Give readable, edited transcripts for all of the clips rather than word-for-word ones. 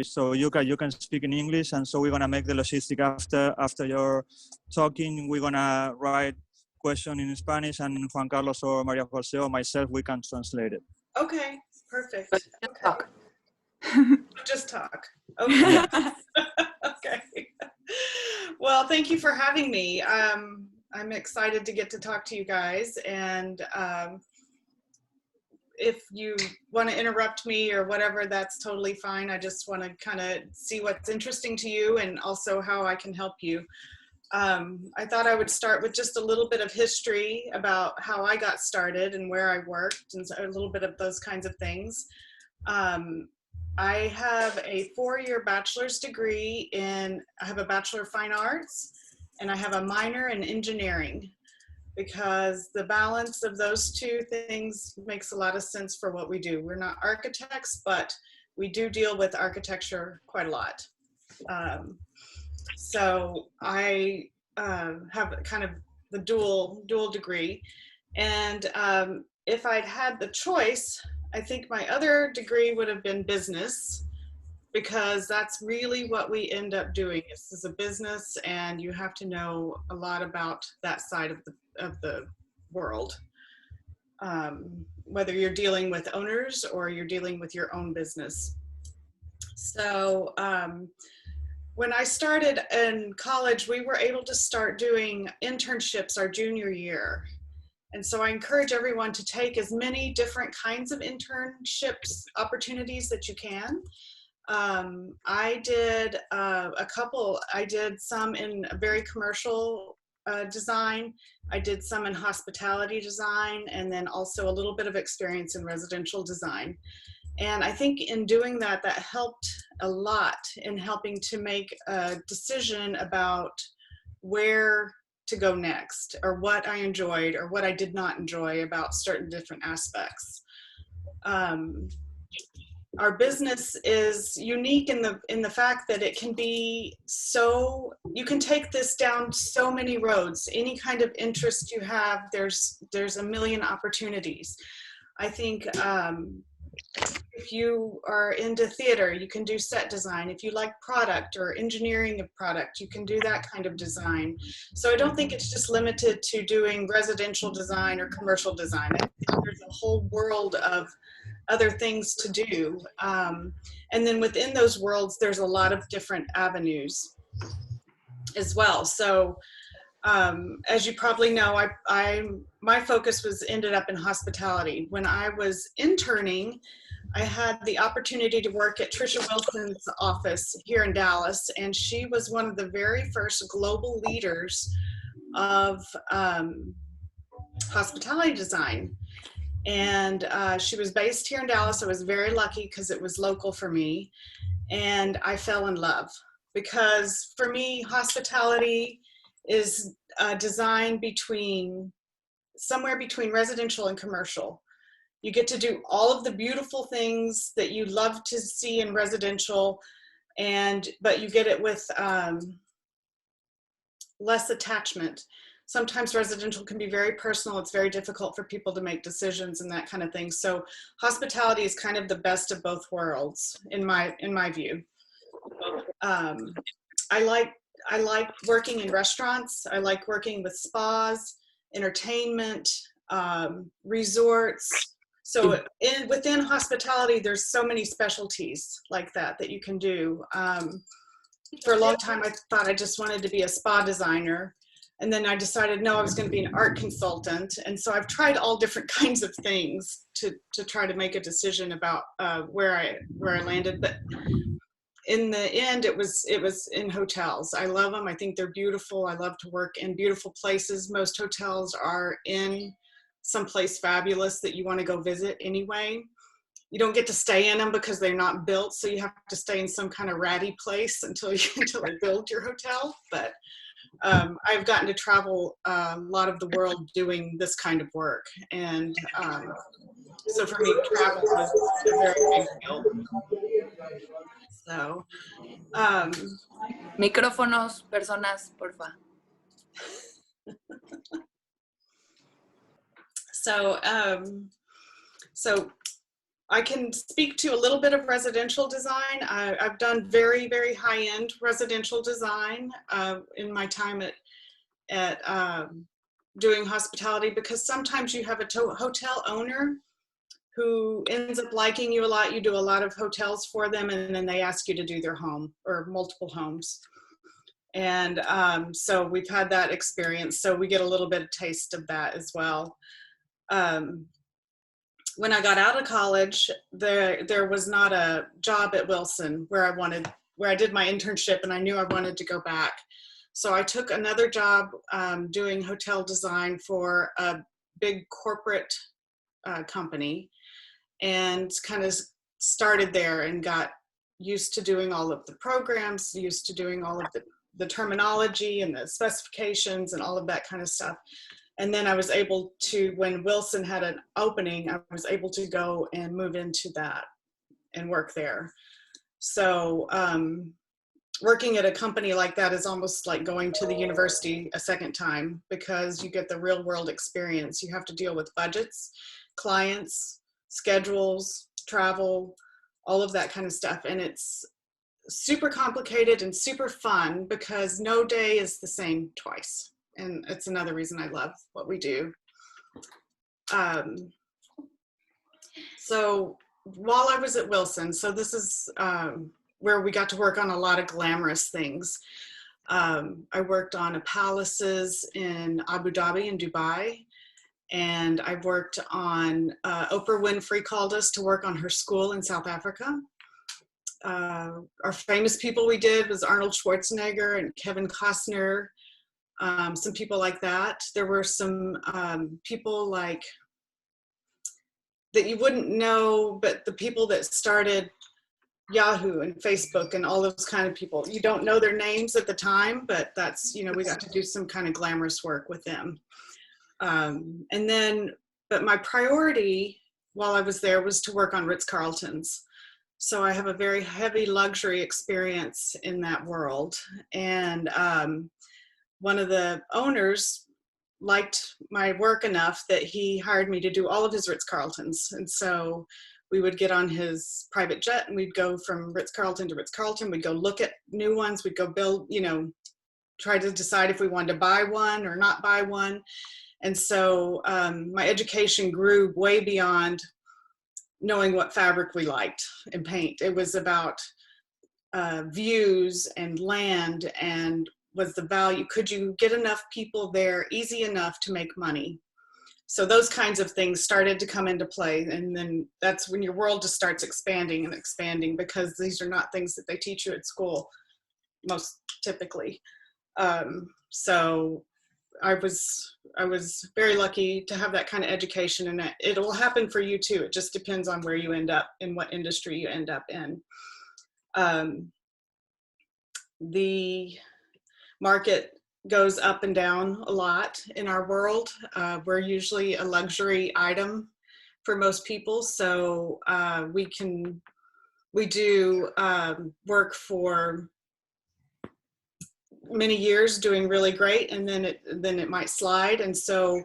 so you can speak in English, and so we're gonna make the logistic after your talking. We're gonna write question in Spanish, and Juan Carlos or Maria Jose or myself, we can translate it. Okay, perfect. Just talk. Just talk. Okay. Okay. Well, thank you for having me. I'm excited to get to talk to you guys, and if you want to interrupt me or whatever, that's totally fine. I just want to kind of see what's interesting to you and also how I can help you. I thought I would start with just a little bit of history about how I got started and where I worked, and a little bit of those kinds of things. I have a 4-year bachelor's degree I have a Bachelor of Fine Arts, and I have a minor in engineering, because the balance of those two things makes a lot of sense for what we do. We're not architects, but we do deal with architecture quite a lot. So I have kind of the dual degree. And if I'd had the choice, I think my other degree would have been business, because that's really what we end up doing. This is a business, and you have to know a lot about that side of the world, whether you're dealing with owners or you're dealing with your own business. So when I started in college, we were able to start doing internships our junior year. And so I encourage everyone to take as many different kinds of internships opportunities that you can. I did a couple. I did some in very commercial design. I did some in hospitality design, and then also a little bit of experience in residential design. And I think in doing that, that helped a lot in helping to make a decision about where to go next, or what I enjoyed or what I did not enjoy about certain different aspects. Our business is unique in the fact that it can be so, you can take this down so many roads. Any kind of interest you have, there's a million opportunities. I think if you are into theater, you can do set design. If you like product or engineering of product, you can do that kind of design. So I don't think it's just limited to doing residential design or commercial design. I think there's a whole world of other things to do. And then within those worlds, there's a lot of different avenues as well. So as you probably know, my focus ended up in hospitality. When I was interning, I had the opportunity to work at Trisha Wilson's office here in Dallas, and she was one of the very first global leaders of hospitality design. And she was based here in Dallas. I was very lucky because it was local for me, and I fell in love, because for me, hospitality is designed somewhere between residential and commercial. You get to do all of the beautiful things that you love to see in residential, but you get it with less attachment. Sometimes residential can be very personal. It's very difficult for people to make decisions and that kind of thing. So hospitality is kind of the best of both worlds in my view. I like working in restaurants. I like working with spas, entertainment, resorts. So within hospitality, there's so many specialties like that you can do. For a long time, I thought I just wanted to be a spa designer. And then I decided, no, I was going to be an art consultant. And so I've tried all different kinds of things to try to make a decision about where I landed. But in the end, it was in hotels. I love them. I think they're beautiful. I love to work in beautiful places. Most hotels are in someplace fabulous that you want to go visit anyway. You don't get to stay in them because they're not built. So you have to stay in some kind of ratty place until they build your hotel. But I've gotten to travel a lot of the world doing this kind of work. And so for me, travel was a very big deal. So, Micrófonos, personas, porfa. So I can speak to a little bit of residential design. I've done very, very high-end residential design in my time at doing hospitality, because sometimes you have a hotel owner who ends up liking you a lot. You do a lot of hotels for them, and then they ask you to do their home or multiple homes. And so we've had that experience. So we get a little bit of taste of that as well. When I got out of college, there was not a job at Wilson where I did my internship, and I knew I wanted to go back. So I took another job doing hotel design for a big corporate company, and kind of started there and got used to doing all of the programs, used to doing all of the terminology and the specifications and all of that kind of stuff. And then I was able to, when Wilson had an opening, I was able to go and move into that and work there. So working at a company like that is almost like going to the university a second time, because you get the real world experience. You have to deal with budgets, clients, schedules, travel, all of that kind of stuff. And it's super complicated and super fun, because no day is the same twice. And it's another reason I love what we do. So while I was at Wilson, so this is where we got to work on a lot of glamorous things. I worked on palaces in Abu Dhabi and Dubai. And I worked on, Oprah Winfrey called us to work on her school in South Africa. Our famous people we did was Arnold Schwarzenegger and Kevin Costner, some people like that. There were some people like that you wouldn't know, but the people that started Yahoo and Facebook and all those kind of people. You don't know their names at the time, but that's, you know, we got to do some kind of glamorous work with them. And then, but my priority while I was there was to work on Ritz-Carltons. So I have a very heavy luxury experience in that world. And one of the owners liked my work enough that he hired me to do all of his Ritz-Carltons. And so we would get on his private jet and we'd go from Ritz-Carlton to Ritz-Carlton. We'd go look at new ones. We'd go build, you know, try to decide if we wanted to buy one or not buy one. And so my education grew way beyond knowing what fabric we liked and paint. It was about views and land, and was the value, could you get enough people there easy enough to make money? So those kinds of things started to come into play. And then that's when your world just starts expanding and expanding, because these are not things that they teach you at school, most typically. So I was very lucky to have that kind of education, and it will happen for you too. It just depends on where you end up, in what industry you end up in. The market goes up and down a lot in our world. We're usually a luxury item for most people. So we do work for many years doing really great, and then it might slide. And so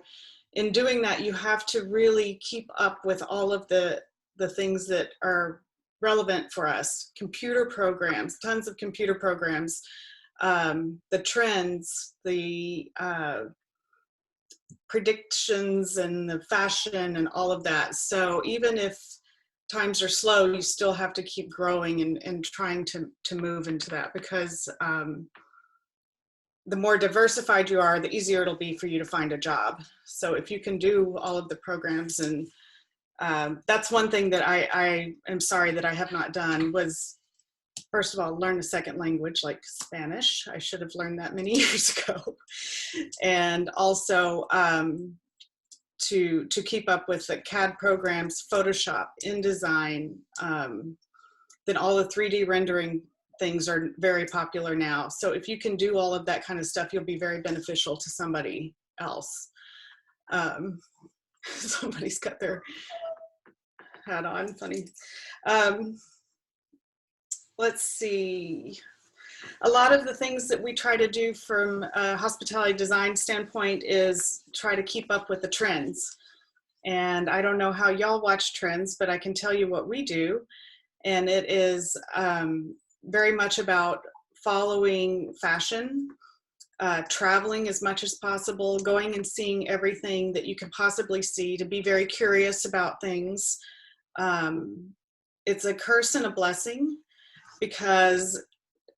in doing that, you have to really keep up with all of the things that are relevant for us. Computer programs, tons of computer programs, the trends, the predictions, and the fashion and all of that. So even if times are slow, you still have to keep growing and trying to move into that, because the more diversified you are, the easier it'll be for you to find a job. So if you can do all of the programs, and that's one thing that I am sorry that I have not done, was first of all, learn a second language like Spanish. I should have learned that many years ago. And also to keep up with the CAD programs, Photoshop, InDesign, then all the 3D rendering things are very popular now. So if you can do all of that kind of stuff, you'll be very beneficial to somebody else. Somebody's got their hat on, funny. Let's see. A lot of the things that we try to do from a hospitality design standpoint is try to keep up with the trends. And I don't know how y'all watch trends, but I can tell you what we do. And it is very much about following fashion, traveling as much as possible, going and seeing everything that you can possibly see, to be very curious about things. It's a curse and a blessing, because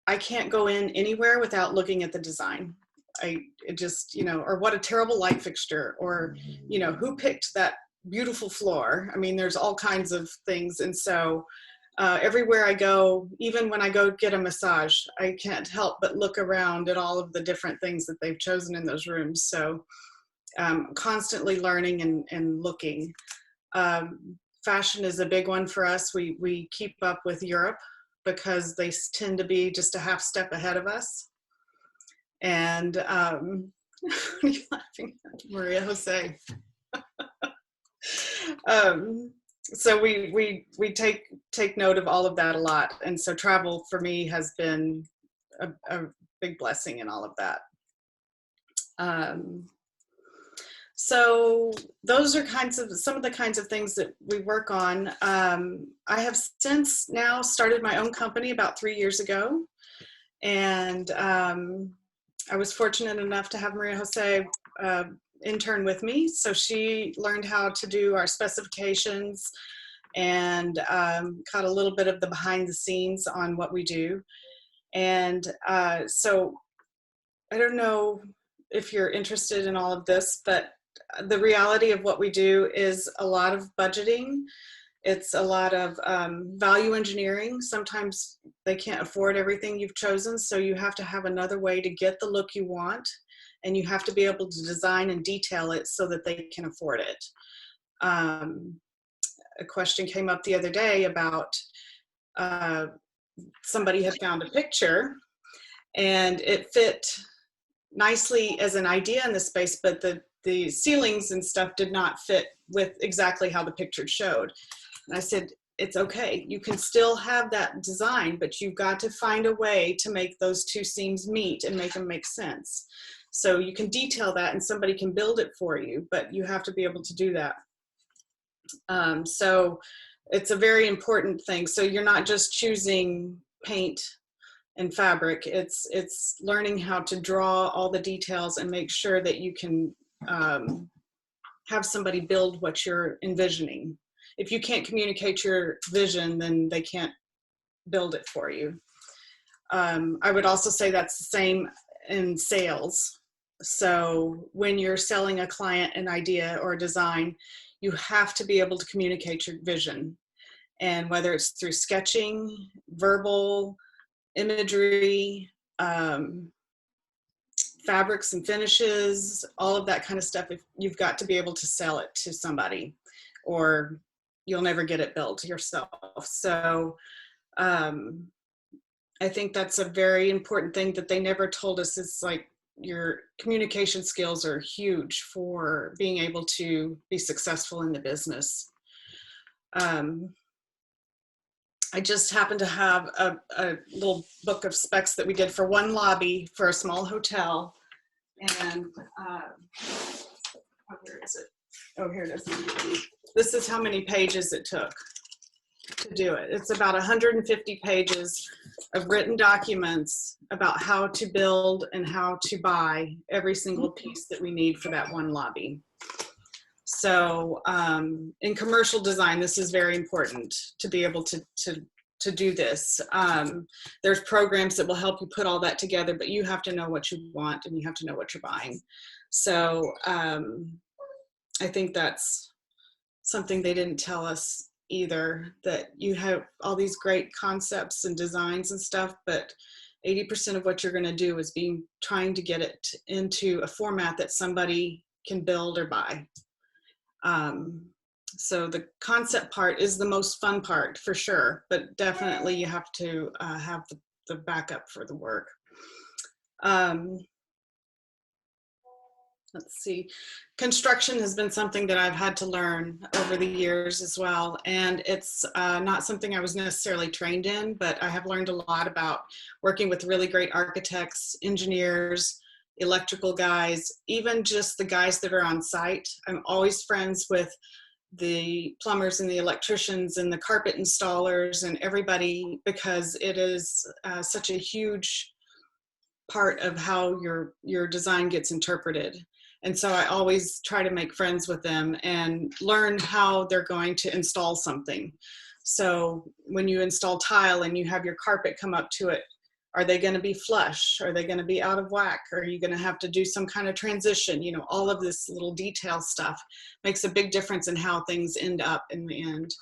I can't go in anywhere without looking at the design. It just, you know, or what a terrible light fixture, or, you know, who picked that beautiful floor. I mean, there's all kinds of things. And so everywhere I go, even when I go get a massage, I can't help but look around at all of the different things that they've chosen in those rooms. So constantly learning and looking. Fashion is a big one for us. We keep up with Europe because they tend to be just a half step ahead of us. And what are you laughing at, Maria Jose? So we take note of all of that a lot. And so travel for me has been a big blessing in all of that. So those are some of the kinds of things that we work on. I have since now started my own company about 3 years ago. And I was fortunate enough to have Maria Jose intern with me. So she learned how to do our specifications and caught a little bit of the behind the scenes on what we do. And so I don't know if you're interested in all of this, but the reality of what we do is a lot of budgeting. It's a lot of value engineering. Sometimes they can't afford everything you've chosen, so you have to have another way to get the look you want, and you have to be able to design and detail it so that they can afford it. A question came up the other day about somebody had found a picture and it fit nicely as an idea in the space, but the ceilings and stuff did not fit with exactly how the picture showed. And I said, it's okay. You can still have that design, but you've got to find a way to make those two seams meet and make them make sense. So you can detail that and somebody can build it for you, but you have to be able to do that. So it's a very important thing. So you're not just choosing paint and fabric. It's learning how to draw all the details and make sure that you can have somebody build what you're envisioning. If you can't communicate your vision, then they can't build it for you. I would also say that's the same in sales. So when you're selling a client an idea or a design, you have to be able to communicate your vision. And whether it's through sketching, verbal, imagery, fabrics and finishes, all of that kind of stuff, if you've got to be able to sell it to somebody, or you'll never get it built yourself. So I think that's a very important thing that they never told us. It's like your communication skills are huge for being able to be successful in the business. I just happen to have a little book of specs that we did for one lobby for a small hotel. And where is it? Oh, here it is. This is how many pages it took to do it. It's about 150 pages of written documents about how to build and how to buy every single piece that we need for that one lobby. So in commercial design, this is very important to be able to do this. There's programs that will help you put all that together, but you have to know what you want and you have to know what you're buying. So I think that's something they didn't tell us either, that you have all these great concepts and designs and stuff, but 80% of what you're going to do is trying to get it into a format that somebody can build or buy. So the concept part is the most fun part for sure, but definitely you have to have the backup for the work. Let's see, construction has been something that I've had to learn over the years as well. And it's not something I was necessarily trained in, but I have learned a lot about working with really great architects, engineers, electrical guys, even just the guys that are on site. I'm always friends with the plumbers and the electricians and the carpet installers and everybody, because it is such a huge part of how your design gets interpreted. And so I always try to make friends with them and learn how they're going to install something. So when you install tile and you have your carpet come up to it, are they going to be flush? Are they going to be out of whack? Are you going to have to do some kind of transition? You know, all of this little detail stuff makes a big difference in how things end up in the end.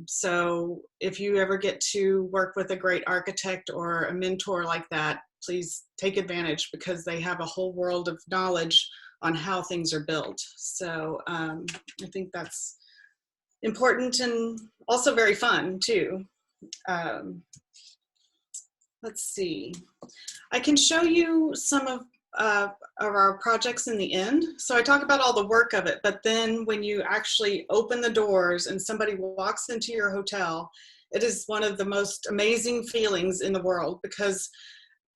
So if you ever get to work with a great architect or a mentor like that, please take advantage, because they have a whole world of knowledge on how things are built. So I think that's important and also very fun too. Let's see. I can show you some of our projects in the end. So I talk about all the work of it, but then when you actually open the doors and somebody walks into your hotel, it is one of the most amazing feelings in the world, because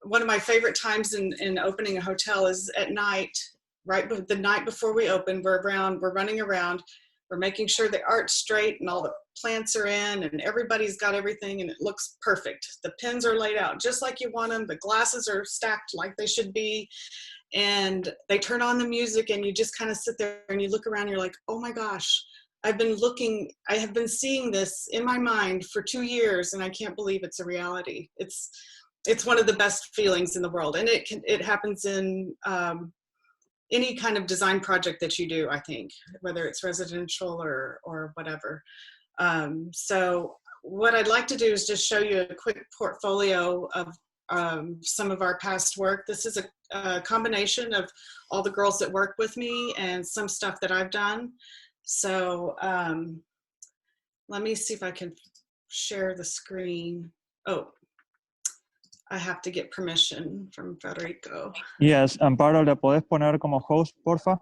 one of my favorite times in opening a hotel is at night, right the night before we open. We're running around, we're making sure the art's straight and all the plants are in and everybody's got everything and it looks perfect. The pins are laid out just like you want them. The glasses are stacked like they should be. And they turn on the music and you just kind of sit there and you look around and you're like, oh my gosh, I have been seeing this in my mind for 2 years and I can't believe it's a reality. It's one of the best feelings in the world. And it happens in any kind of design project that you do, I think, whether it's residential or whatever. So what I'd like to do is just show you a quick portfolio of some of our past work. This is a combination of all the girls that work with me and some stuff that I've done. So let me see if I can share the screen. Oh, I have to get permission from Federico. Yes, Amparo, ¿le podés poner como host, porfa?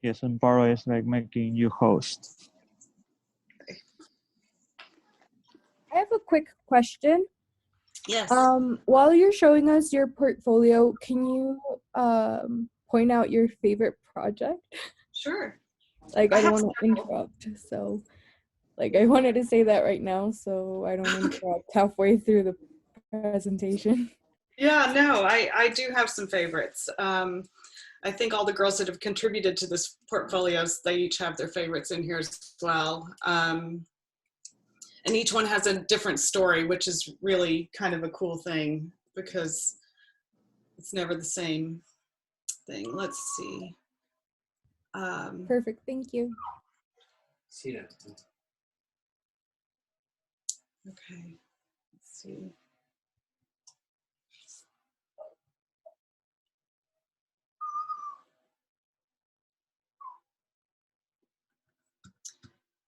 Yes, Amparo is like making you host. I have a quick question. Yes. While you're showing us your portfolio, can you point out your favorite project? Sure. Like, I don't want to interrupt, so like I wanted to say that right now so I don't interrupt halfway through the presentation. Yeah, no, I do have some favorites. I think all the girls that have contributed to this portfolios, they each have their favorites in here as well. And each one has a different story, which is really kind of a cool thing because it's never the same thing. Let's see. Perfect, thank you. Okay, let's see.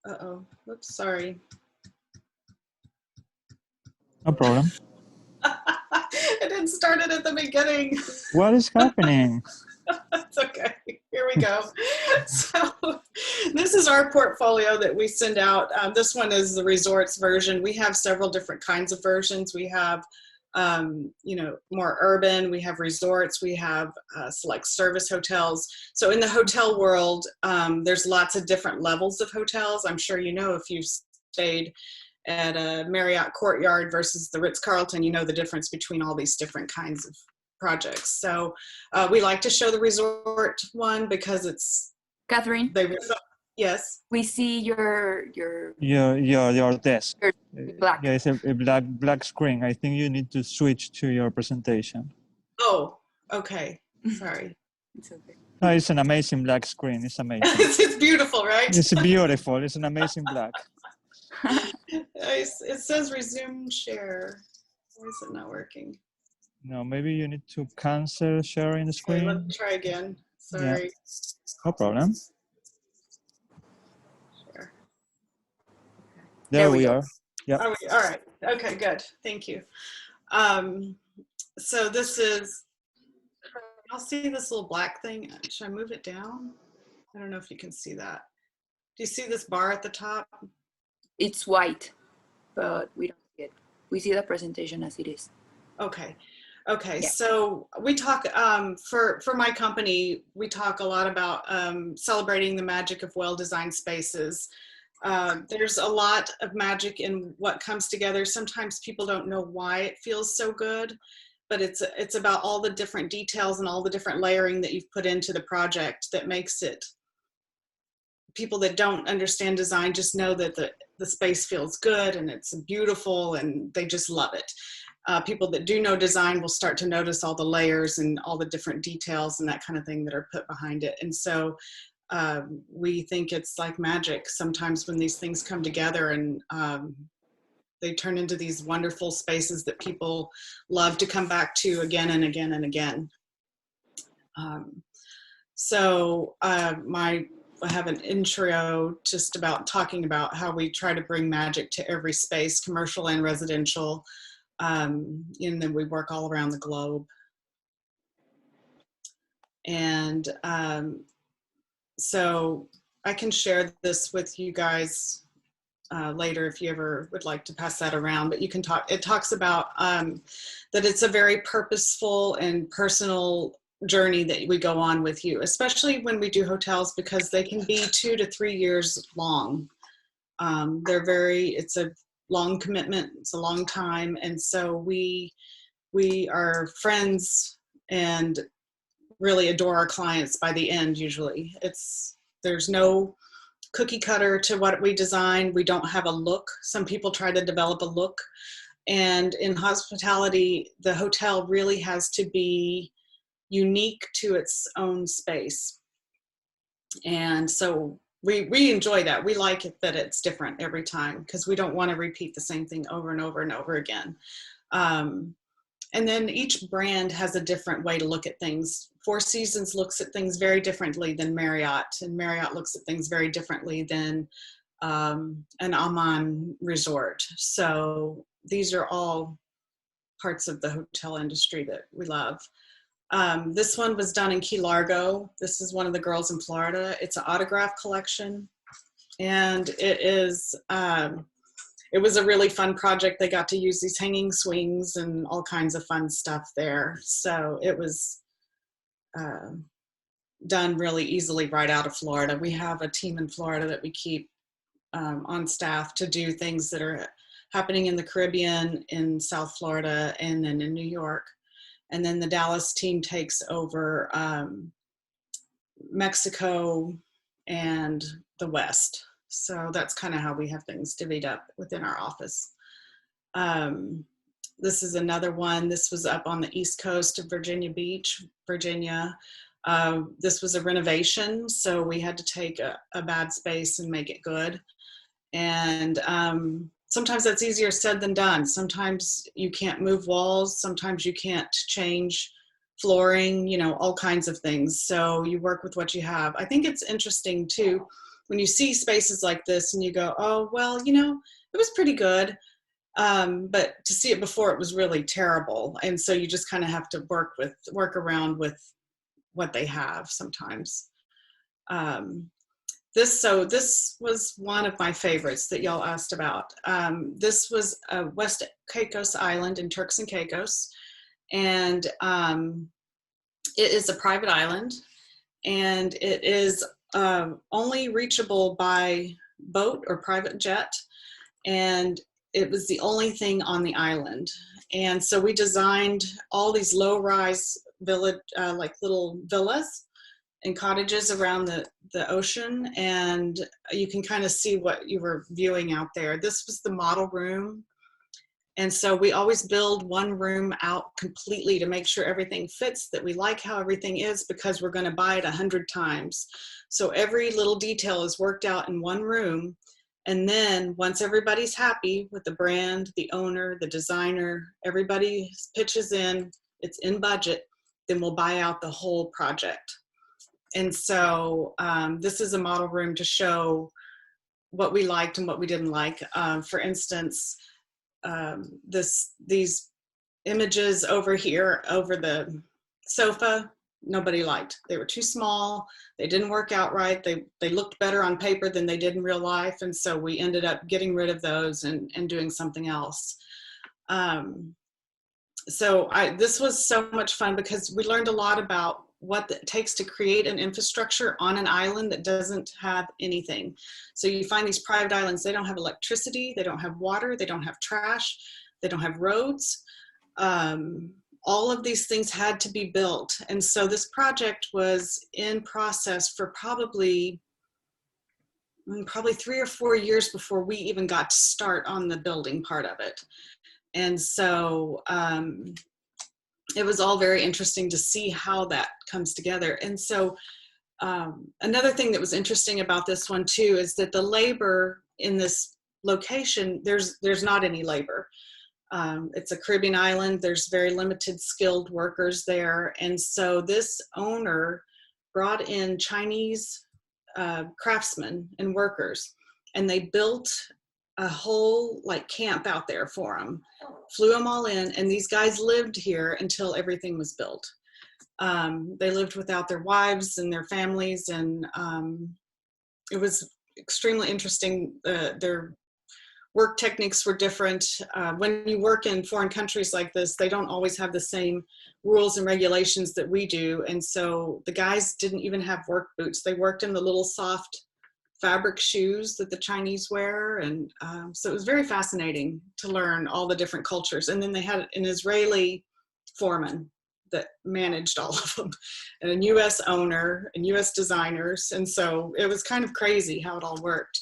Uh-oh, whoops, sorry. No problem. I didn't start it at the beginning. What is happening? It's okay. Here we go. So this is our portfolio that we send out. This one is the resorts version. We have several different kinds of versions. We have, you know, more urban. We have resorts. We have select service hotels. So in the hotel world, there's lots of different levels of hotels. I'm sure you know if you've stayed at a Marriott Courtyard versus the Ritz-Carlton, you know the difference between all these different kinds of projects. So we like to show the resort one because it's Catherine, yes. we see your desk. black. Yeah, it's a black screen. I think you need to switch to your presentation. Oh, okay. Sorry. It's okay. No, it's an amazing black screen. It's amazing. It's beautiful, right? It's beautiful. It's an amazing black. It says resume share. Why is it not working? No, maybe you need to cancel sharing the screen. Okay, let me try again. Sorry. Yeah. No problem. Share. There we are. Yep. All right. Okay, good. Thank you. So this is, I'll see this little black thing. Should I move it down? I don't know if you can see that. Do you see this bar at the top? It's white, but we don't see it. We see the presentation as it is. Okay. Okay. Yeah. So we talk, for my company, we talk a lot about celebrating the magic of well-designed spaces. There's a lot of magic in what comes together. Sometimes people don't know why it feels so good, but it's about all the different details and all the different layering that you've put into the project that makes it. People that don't understand design just know that the space feels good and it's beautiful and they just love it. People that do know design will start to notice all the layers and all the different details and that kind of thing that are put behind it. And so we think it's like magic sometimes when these things come together, and they turn into these wonderful spaces that people love to come back to again and again and again. I have an intro just about talking about how we try to bring magic to every space, commercial and residential, and then we work all around the globe. And so I can share this with you guys later if you ever would like to pass that around, but you can talk, it talks about that it's a very purposeful and personal journey that we go on with you, especially when we do hotels, because they can be 2 to 3 years long. It's a long commitment, it's a long time. And so we are friends and really adore our clients by the end. Usually there's no cookie cutter to what we design. We don't have a look. Some people try to develop a look, and in hospitality, the hotel really has to be unique to its own space. And so we enjoy that. We like it that it's different every time, because we don't want to repeat the same thing over and over and over again. And then each brand has a different way to look at things. Four Seasons looks at things very differently than Marriott, and Marriott looks at things very differently than an Aman resort. So these are all parts of the hotel industry that we love. This one was done in Key Largo. This is one of the girls in Florida. It's an autograph collection, and it was a really fun project. They got to use these hanging swings and all kinds of fun stuff there. So it was done really easily right out of Florida. We have a team in Florida that we keep on staff to do things that are happening in the Caribbean, in South Florida, and then in New York. And then the Dallas team takes over Mexico and the West. So that's kind of how we have things divvied up within our office. This is another one. This was up on the East Coast of Virginia Beach, Virginia. This was a renovation, so we had to take a bad space and make it good. And sometimes that's easier said than done. Sometimes you can't move walls. Sometimes you can't change flooring, all kinds of things. So you work with what you have. I think it's interesting too, when you see spaces like this and you go, oh, well, it was pretty good. But to see it before, it was really terrible. And so you just kind of have to work around with what they have sometimes. This was one of my favorites that y'all asked about. This was West Caicos Island in Turks and Caicos. And it is a private island, and it is only reachable by boat or private jet. And it was the only thing on the island. And so we designed all these low-rise village, like little villas and cottages around the ocean. And you can kind of see what you were viewing out there. This was the model room. And so we always build one room out completely to make sure everything fits, that we like how everything is, because we're going to buy it 100 times. So every little detail is worked out in one room. And then once everybody's happy with the brand, the owner, the designer, everybody pitches in, it's in budget, then we'll buy out the whole project. And so this is a model room to show what we liked and what we didn't like. For instance, these images over here, over the sofa, nobody liked. They were too small. They didn't work out right. They looked better on paper than they did in real life. And so we ended up getting rid of those and doing something else. So this was so much fun because we learned a lot about what it takes to create an infrastructure on an island that doesn't have anything. So you find these private islands, they don't have electricity, they don't have water, they don't have trash, they don't have roads. All of these things had to be built. And so this project was in process for probably 3 or 4 years before we even got to start on the building part of it. And so it was all very interesting to see how that comes together. And so another thing that was interesting about this one too is that the labor in this location, there's not any labor. It's a Caribbean island. There's very limited skilled workers there. And so this owner brought in Chinese craftsmen and workers, and they built a whole like camp out there for them, flew them all in, and these guys lived here until everything was built. They lived without their wives and their families, and it was extremely interesting. Their work techniques were different. When you work in foreign countries like this, they don't always have the same rules and regulations that we do. And so the guys didn't even have work boots. They worked in the little soft fabric shoes that the Chinese wear. And so it was very fascinating to learn all the different cultures. And then they had an Israeli foreman that managed all of them, and a US owner and US designers. And so it was kind of crazy how it all worked.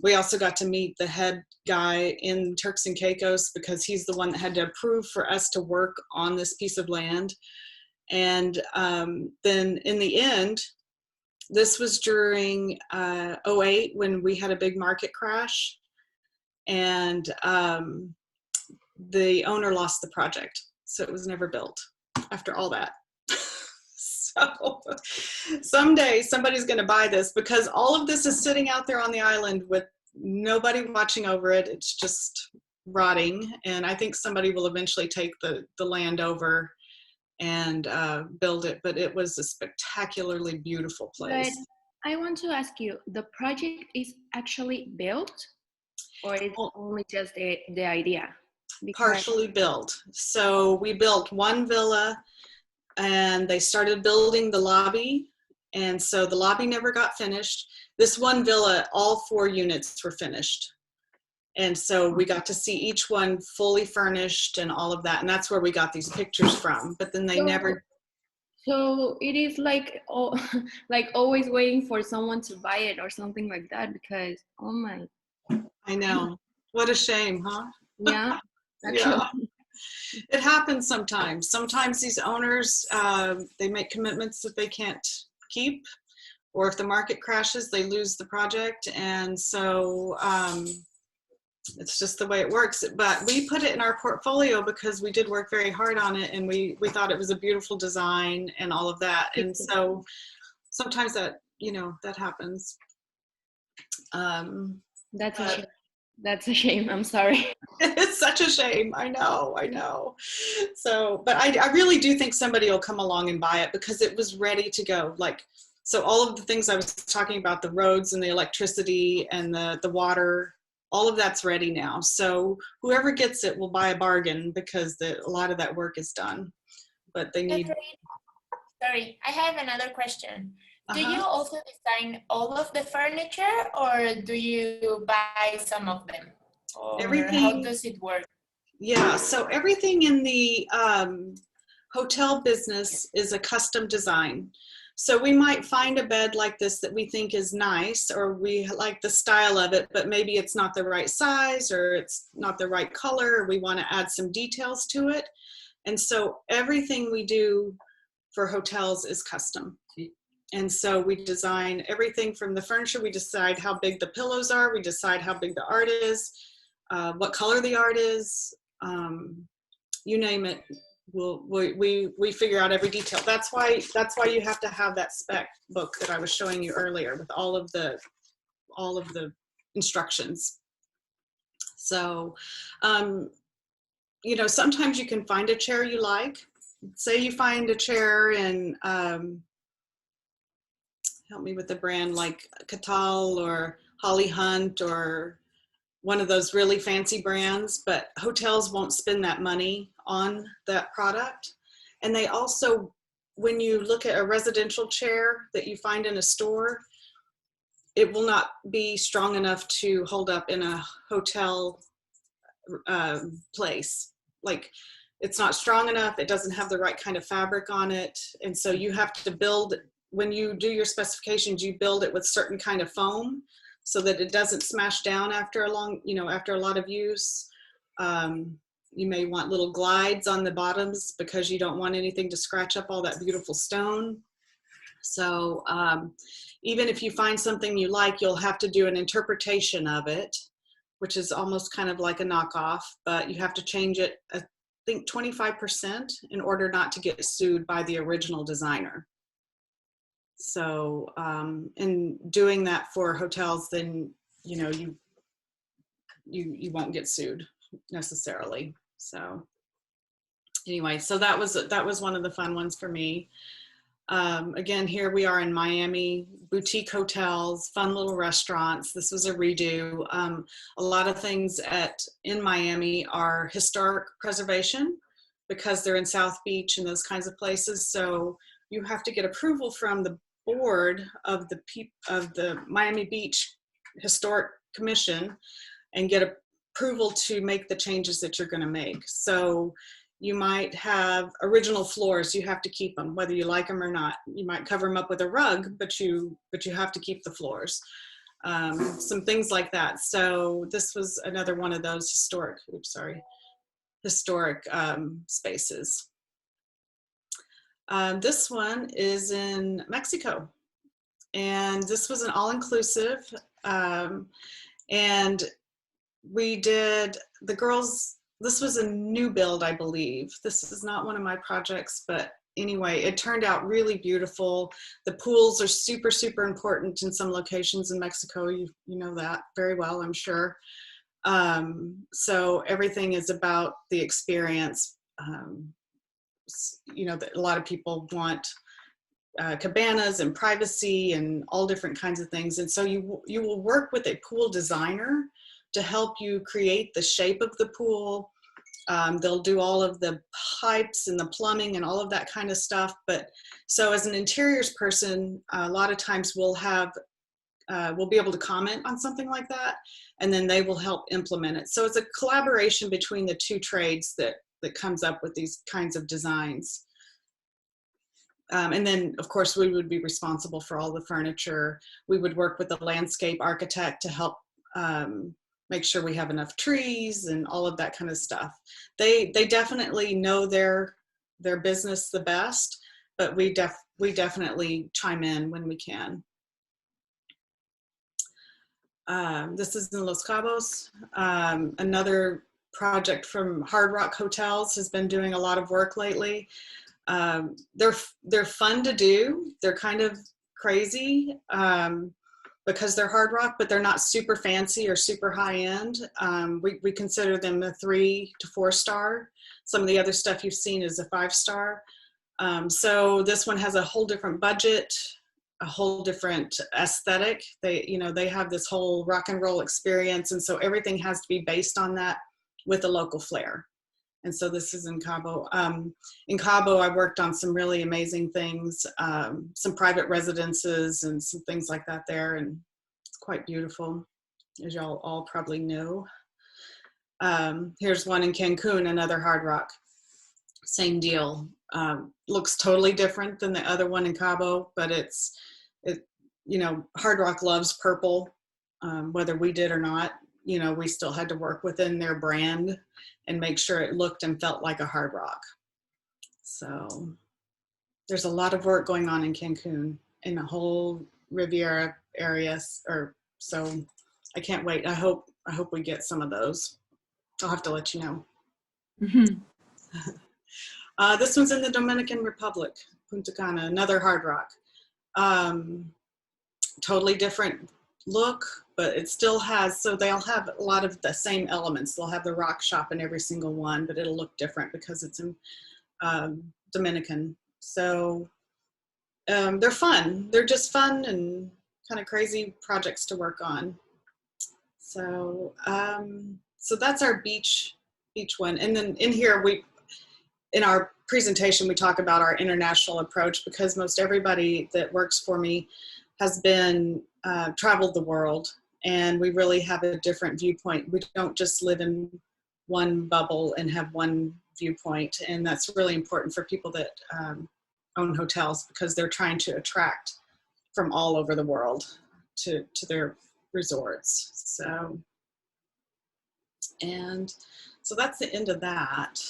We also got to meet the head guy in Turks and Caicos because he's the one that had to approve for us to work on this piece of land. And then in the end, this was during 2008 when we had a big market crash, and the owner lost the project. So it was never built after all that. So someday somebody's going to buy this because all of this is sitting out there on the island with nobody watching over it. It's just rotting. And I think somebody will eventually take the land over and build it. But it was a spectacularly beautiful place. But I want to ask you, the project is actually built, or it's only just the idea? Partially built. So we built one villa, and they started building the lobby, and so the lobby never got finished. This one villa, all 4 units were finished, and so we got to see each one fully furnished and all of that, and that's where we got these pictures from. But then they never. So it is like like always waiting for someone to buy it or something like that, because oh my. I know. What a shame, huh? Yeah. Yeah. It happens sometimes. Sometimes these owners, they make commitments that they can't keep, or if the market crashes, they lose the project. And so it's just the way it works. But we put it in our portfolio because we did work very hard on it, and we thought it was a beautiful design and all of that. And so sometimes that, that happens. That's a shame. That's a shame. I'm sorry. It's such a shame. I know. So, but I really do think somebody will come along and buy it because it was ready to go. Like, so all of the things I was talking about, the roads and the electricity and the water, all of that's ready now. So whoever gets it will buy a bargain because a lot of that work is done, but they need. Sorry, I have another question. Do you also design all of the furniture, or do you buy some of them? Or everything. How does it work? Yeah, so everything in the hotel business is a custom design. So we might find a bed like this that we think is nice, or we like the style of it, but maybe it's not the right size, or it's not the right color, or we want to add some details to it. And so everything we do for hotels is custom. And so we design everything from the furniture. We decide how big the pillows are. We decide how big the art is, what color the art is, you name it. We figure out every detail. That's why you have to have that spec book that I was showing you earlier with all of the instructions. So, sometimes you can find a chair you like. Say you find a chair in, help me with the brand, like Catal or Holly Hunt or one of those really fancy brands, but hotels won't spend that money on that product. And they also, when you look at a residential chair that you find in a store, it will not be strong enough to hold up in a hotel place. Like, it's not strong enough, it doesn't have the right kind of fabric on it. And so you have to build, when you do your specifications, you build it with certain kind of foam so that it doesn't smash down after a long, after a lot of use. You may want little glides on the bottoms because you don't want anything to scratch up all that beautiful stone. So even if you find something you like, you'll have to do an interpretation of it, which is almost kind of like a knockoff, but you have to change it, I think 25%, in order not to get sued by the original designer. So in doing that for hotels, then you won't get sued necessarily. So anyway, so that was one of the fun ones for me. Again, here we are in Miami, boutique hotels, fun little restaurants. This was a redo. A lot of things in Miami are historic preservation because they're in South Beach and those kinds of places. So you have to get approval from the board of the Miami Beach Historic Commission and get approval to make the changes that you're going to make. So you might have original floors, you have to keep them, whether you like them or not. You might cover them up with a rug, but you have to keep the floors. Some things like that. So this was another one of those historic spaces. This one is in Mexico. And this was an all-inclusive. And we did, the girls, this was a new build, I believe. This is not one of my projects, but anyway, it turned out really beautiful. The pools are super, super important in some locations in Mexico. You know that very well, I'm sure. So everything is about the experience. That a lot of people want cabanas and privacy and all different kinds of things. And so you will work with a pool designer to help you create the shape of the pool. They'll do all of the pipes and the plumbing and all of that kind of stuff. But so as an interiors person, a lot of times we'll be able to comment on something like that, and then they will help implement it. So it's a collaboration between the two trades that comes up with these kinds of designs. And then, of course, we would be responsible for all the furniture. We would work with the landscape architect to help make sure we have enough trees and all of that kind of stuff. They definitely know their business the best, but we definitely chime in when we can. This is in Los Cabos. Another project from Hard Rock Hotels has been doing a lot of work lately. They're fun to do. They're kind of crazy because they're Hard Rock, but they're not super fancy or super high end. We consider them a 3 to 4 star. Some of the other stuff you've seen is a 5-star. So this one has a whole different budget, a whole different aesthetic. They have this whole rock and roll experience, and so everything has to be based on that with a local flair. And so this is in Cabo. In Cabo, I worked on some really amazing things, some private residences and some things like that there, and it's quite beautiful, as y'all all probably know. Here's one in Cancun, another Hard Rock. Same deal. Looks totally different than the other one in Cabo, but Hard Rock loves purple, whether we did or not. We still had to work within their brand and make sure it looked and felt like a Hard Rock. So there's a lot of work going on in Cancun, in the whole Riviera area, so I can't wait. I hope we get some of those. I'll have to let you know. Mhm. This one's in the Dominican Republic, Punta Cana, another Hard Rock. Totally different look, but it still has, so they'll have a lot of the same elements. They'll have the rock shop in every single one, but it'll look different because it's in Dominican. So they're fun. They're just fun and kind of crazy projects to work on. So, so that's our beach one. And then in here, in our presentation, we talk about our international approach, because most everybody that works for me has been traveled the world, and we really have a different viewpoint. We don't just live in one bubble and have one viewpoint, and that's really important for people that own hotels, because they're trying to attract from all over the world to their resorts. So, and so that's the end of that.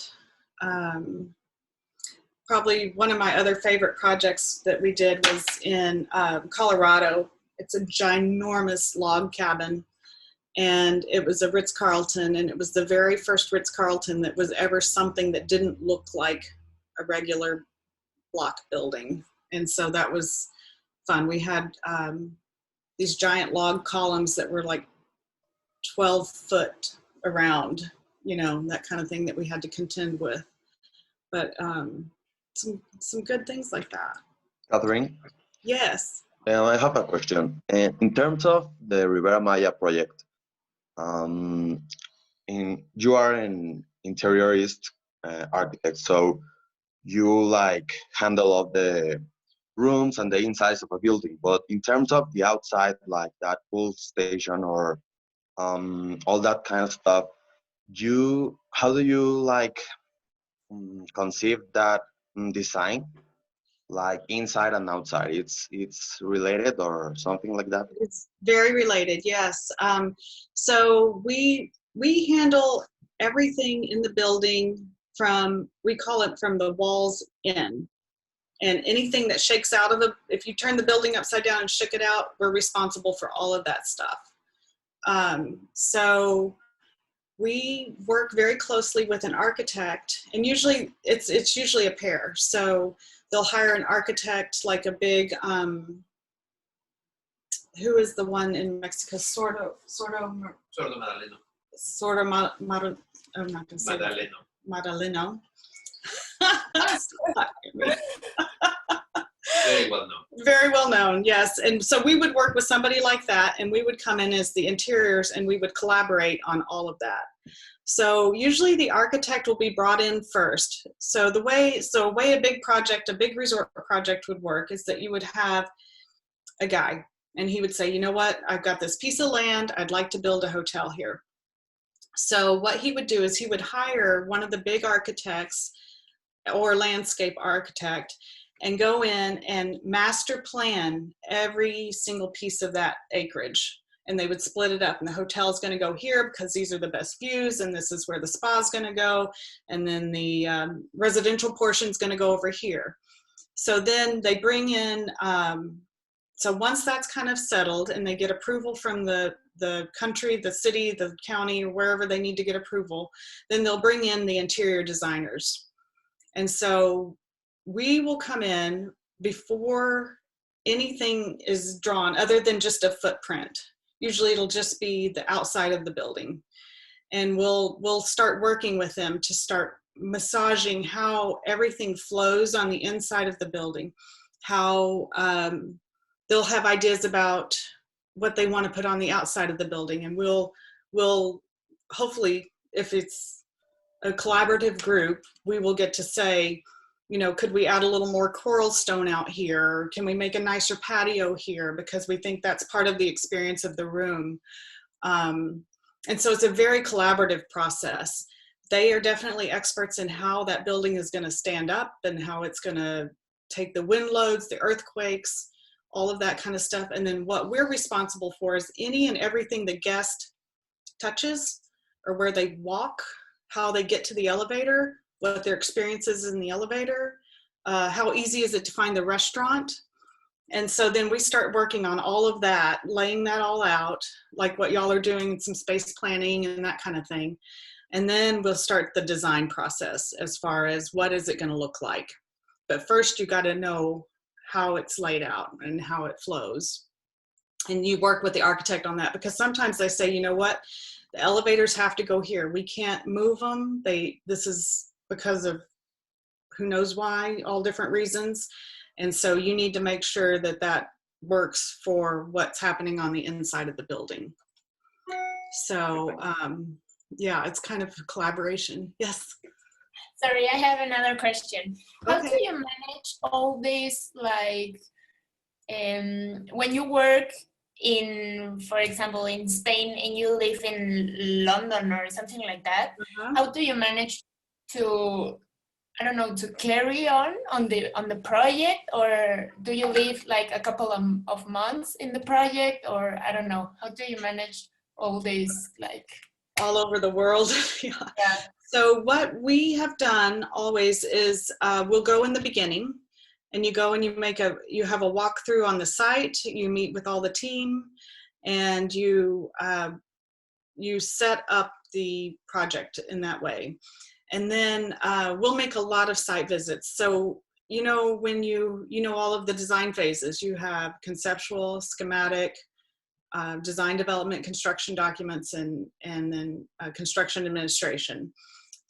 Probably one of my other favorite projects that we did was in Colorado. It's a ginormous log cabin, and it was a Ritz-Carlton, and it was the very first Ritz-Carlton that was ever something that didn't look like a regular block building. And so that was fun. We had these giant log columns that were like 12 foot around, you know, that kind of thing that we had to contend with. But some good things like that. Catherine? Yes. I have a question. In terms of the Rivera Maya project, you are an interiorist architect, so you like handle all the rooms and the insides of a building. But in terms of the outside, like that pool station or all that kind of stuff, how do you like conceive that design? Like inside and outside, it's related or something like that? It's very related, yes. So we handle everything in the building from, we call it from the walls in. And anything that shakes out of it, if you turn the building upside down and shook it out, we're responsible for all of that stuff. So we work very closely with an architect, and usually it's usually a pair. So they'll hire an architect, like a big, who is the one in Mexico? Sordo Madaleno. I'm not gonna say Madaleno. Very well known. Very well known, yes. And so we would work with somebody like that, and we would come in as the interiors, and we would collaborate on all of that. So usually the architect will be brought in first. So the way a big project, a big resort project would work is that you would have a guy, and he would say, you know what, I've got this piece of land, I'd like to build a hotel here. So what he would do is he would hire one of the big architects or landscape architect and go in and master plan every single piece of that acreage. And they would split it up, and the hotel is going to go here because these are the best views, and this is where the spa is going to go, and then the residential portion is going to go over here. So then they bring in, so once that's kind of settled and they get approval from the country, the city, the county, or wherever they need to get approval, then they'll bring in the interior designers. And so we will come in before anything is drawn other than just a footprint. Usually it'll just be the outside of the building. And we'll start working with them to start massaging how everything flows on the inside of the building, how they'll have ideas about what they want to put on the outside of the building. And we'll hopefully, if it's a collaborative group, we will get to say, you know, could we add a little more coral stone out here? Can we make a nicer patio here? Because we think that's part of the experience of the room. And so it's a very collaborative process. They are definitely experts in how that building is going to stand up and how it's going to take the wind loads, the earthquakes, all of that kind of stuff. And then what we're responsible for is any and everything the guest touches or where they walk, how they get to the elevator, what their experience is in the elevator, how easy is it to find the restaurant. And so then we start working on all of that, laying that all out, like what y'all are doing, some space planning and that kind of thing. And then we'll start the design process as far as what is it going to look like. But first you got to know how it's laid out and how it flows. And you work with the architect on that, because sometimes they say, you know what, the elevators have to go here. We can't move them. This is because of who knows why, all different reasons. And so you need to make sure that that works for what's happening on the inside of the building. So yeah, it's kind of a collaboration. Yes. Sorry, I have another question. How do Okay. you manage all this, like, when you work in, for example, in Spain and you live in London or something like that? Uh-huh. How do you manage to, I don't know, to carry on the project, or do you live like a couple of months in the project, or I don't know, how do you manage all this, like, All over the world. Yeah. yeah. So what we have done always is we'll go in the beginning, and you go and you have a walkthrough on the site. You meet with all the team, and you set up the project in that way. And then we'll make a lot of site visits. So when you know all of the design phases, you have conceptual, schematic, design development, construction documents, and then construction administration.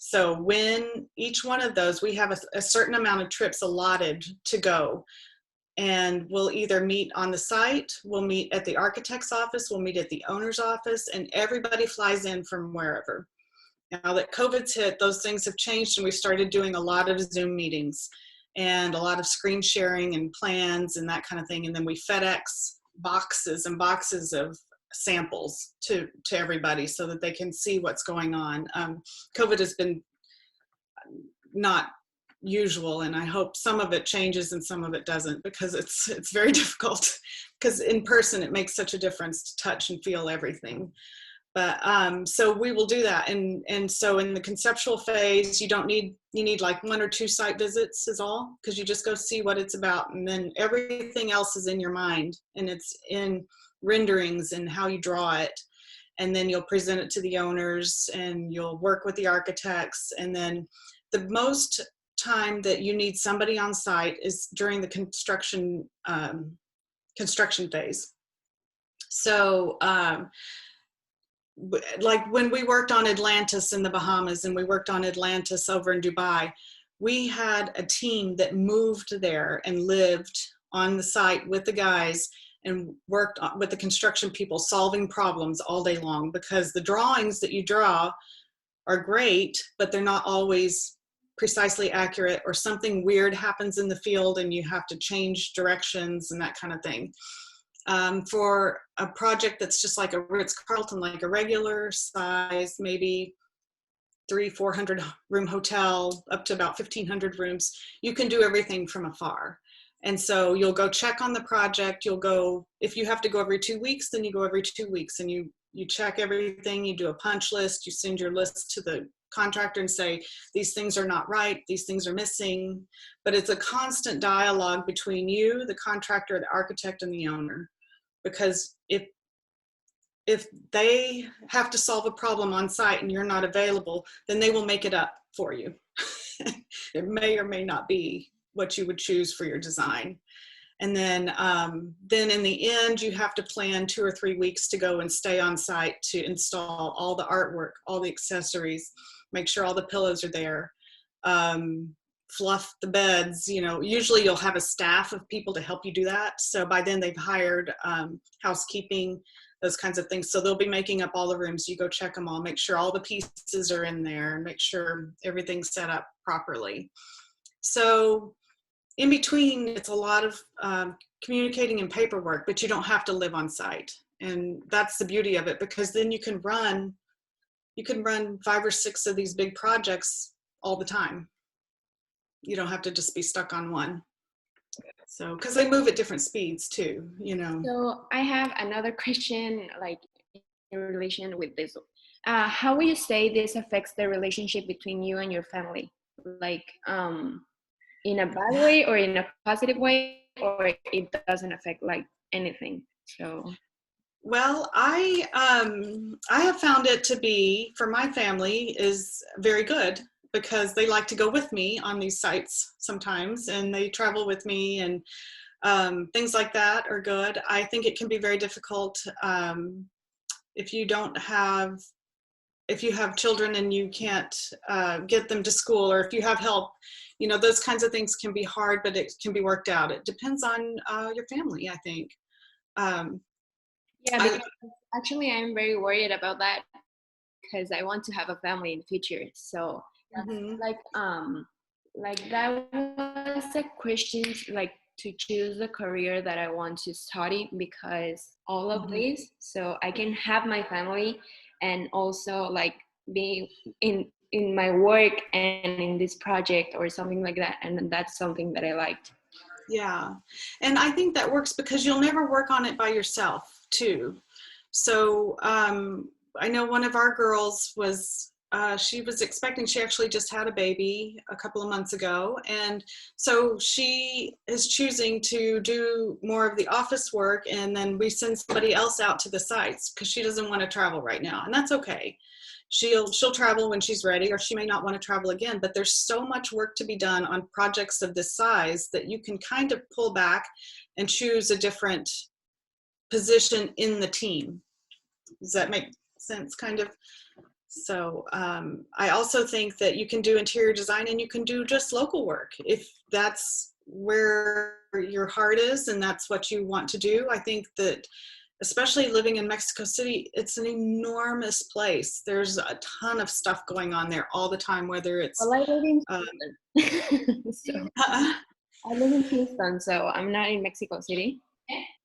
So when each one of those, we have a certain amount of trips allotted to go. And we'll either meet on the site, we'll meet at the architect's office, we'll meet at the owner's office, and everybody flies in from wherever. Now that COVID's hit, those things have changed, and we started doing a lot of Zoom meetings and a lot of screen sharing and plans and that kind of thing. And then we FedEx boxes and boxes of samples to everybody so that they can see what's going on. COVID has been not usual, and I hope some of it changes and some of it doesn't, because it's very difficult, because in person it makes such a difference to touch and feel everything. But so we will do that, and so in the conceptual phase, you need like 1 or 2 site visits is all, because you just go see what it's about, and then everything else is in your mind, and it's in renderings and how you draw it, and then you'll present it to the owners, and you'll work with the architects. And then the most time that you need somebody on site is during the construction phase. So like when we worked on Atlantis in the Bahamas, and we worked on Atlantis over in Dubai, we had a team that moved there and lived on the site with the guys and worked with the construction people, solving problems all day long, because the drawings that you draw are great, but they're not always precisely accurate, or something weird happens in the field and you have to change directions and that kind of thing. For a project that's just like a Ritz-Carlton, like a regular size, maybe 300-400 room hotel up to about 1,500 rooms, you can do everything from afar. And so you'll go check on the project. You'll go, if you have to go every 2 weeks, then you go every 2 weeks, and you check everything. You do a punch list. You send your list to the contractor and say, these things are not right, these things are missing. But it's a constant dialogue between you, the contractor, the architect, and the owner. Because if they have to solve a problem on site and you're not available, then they will make it up for you. It may or may not be what you would choose for your design. And then in the end, you have to plan 2 or 3 weeks to go and stay on site to install all the artwork, all the accessories, make sure all the pillows are there, fluff the beds. Usually you'll have a staff of people to help you do that. So by then they've hired housekeeping, those kinds of things. So they'll be making up all the rooms. You go check them all, make sure all the pieces are in there, and make sure everything's set up properly. So in between, it's a lot of communicating and paperwork, but you don't have to live on site. And that's the beauty of it, because then you can run 5 or 6 of these big projects all the time. You don't have to just be stuck on one. So, because they move at different speeds too, So I have another question, like in relation with this. How will you say this affects the relationship between you and your family? Like, in a bad way or in a positive way, or it doesn't affect like anything? So. Well, I have found it to be, for my family, is very good, because they like to go with me on these sites sometimes, and they travel with me, and things like that are good. I think it can be very difficult if you have children and you can't get them to school, or if you have help. Those kinds of things can be hard, but it can be worked out. It depends on your family, I think. Yeah, Actually, I'm very worried about that because I want to have a family in the future. So Mhm. like that was a question, like to choose the career that I want to study because all of this, so I can have my family and also like be in my work and in this project or something like that. And that's something that I liked. Yeah, and I think that works because you'll never work on it by yourself too. So I know one of our girls was, she was expecting, she actually just had a baby a couple of months ago. And so she is choosing to do more of the office work, and then we send somebody else out to the sites because she doesn't want to travel right now. And that's okay. She'll travel when she's ready, or she may not want to travel again, but there's so much work to be done on projects of this size that you can kind of pull back and choose a different position in the team. Does that make sense, kind of? So I also think that you can do interior design and you can do just local work if that's where your heart is and that's what you want to do. I think that especially living in Mexico City, it's an enormous place. There's a ton of stuff going on there all the time, whether it's Well, I live in Houston. So I live in Houston, so I'm not in Mexico City.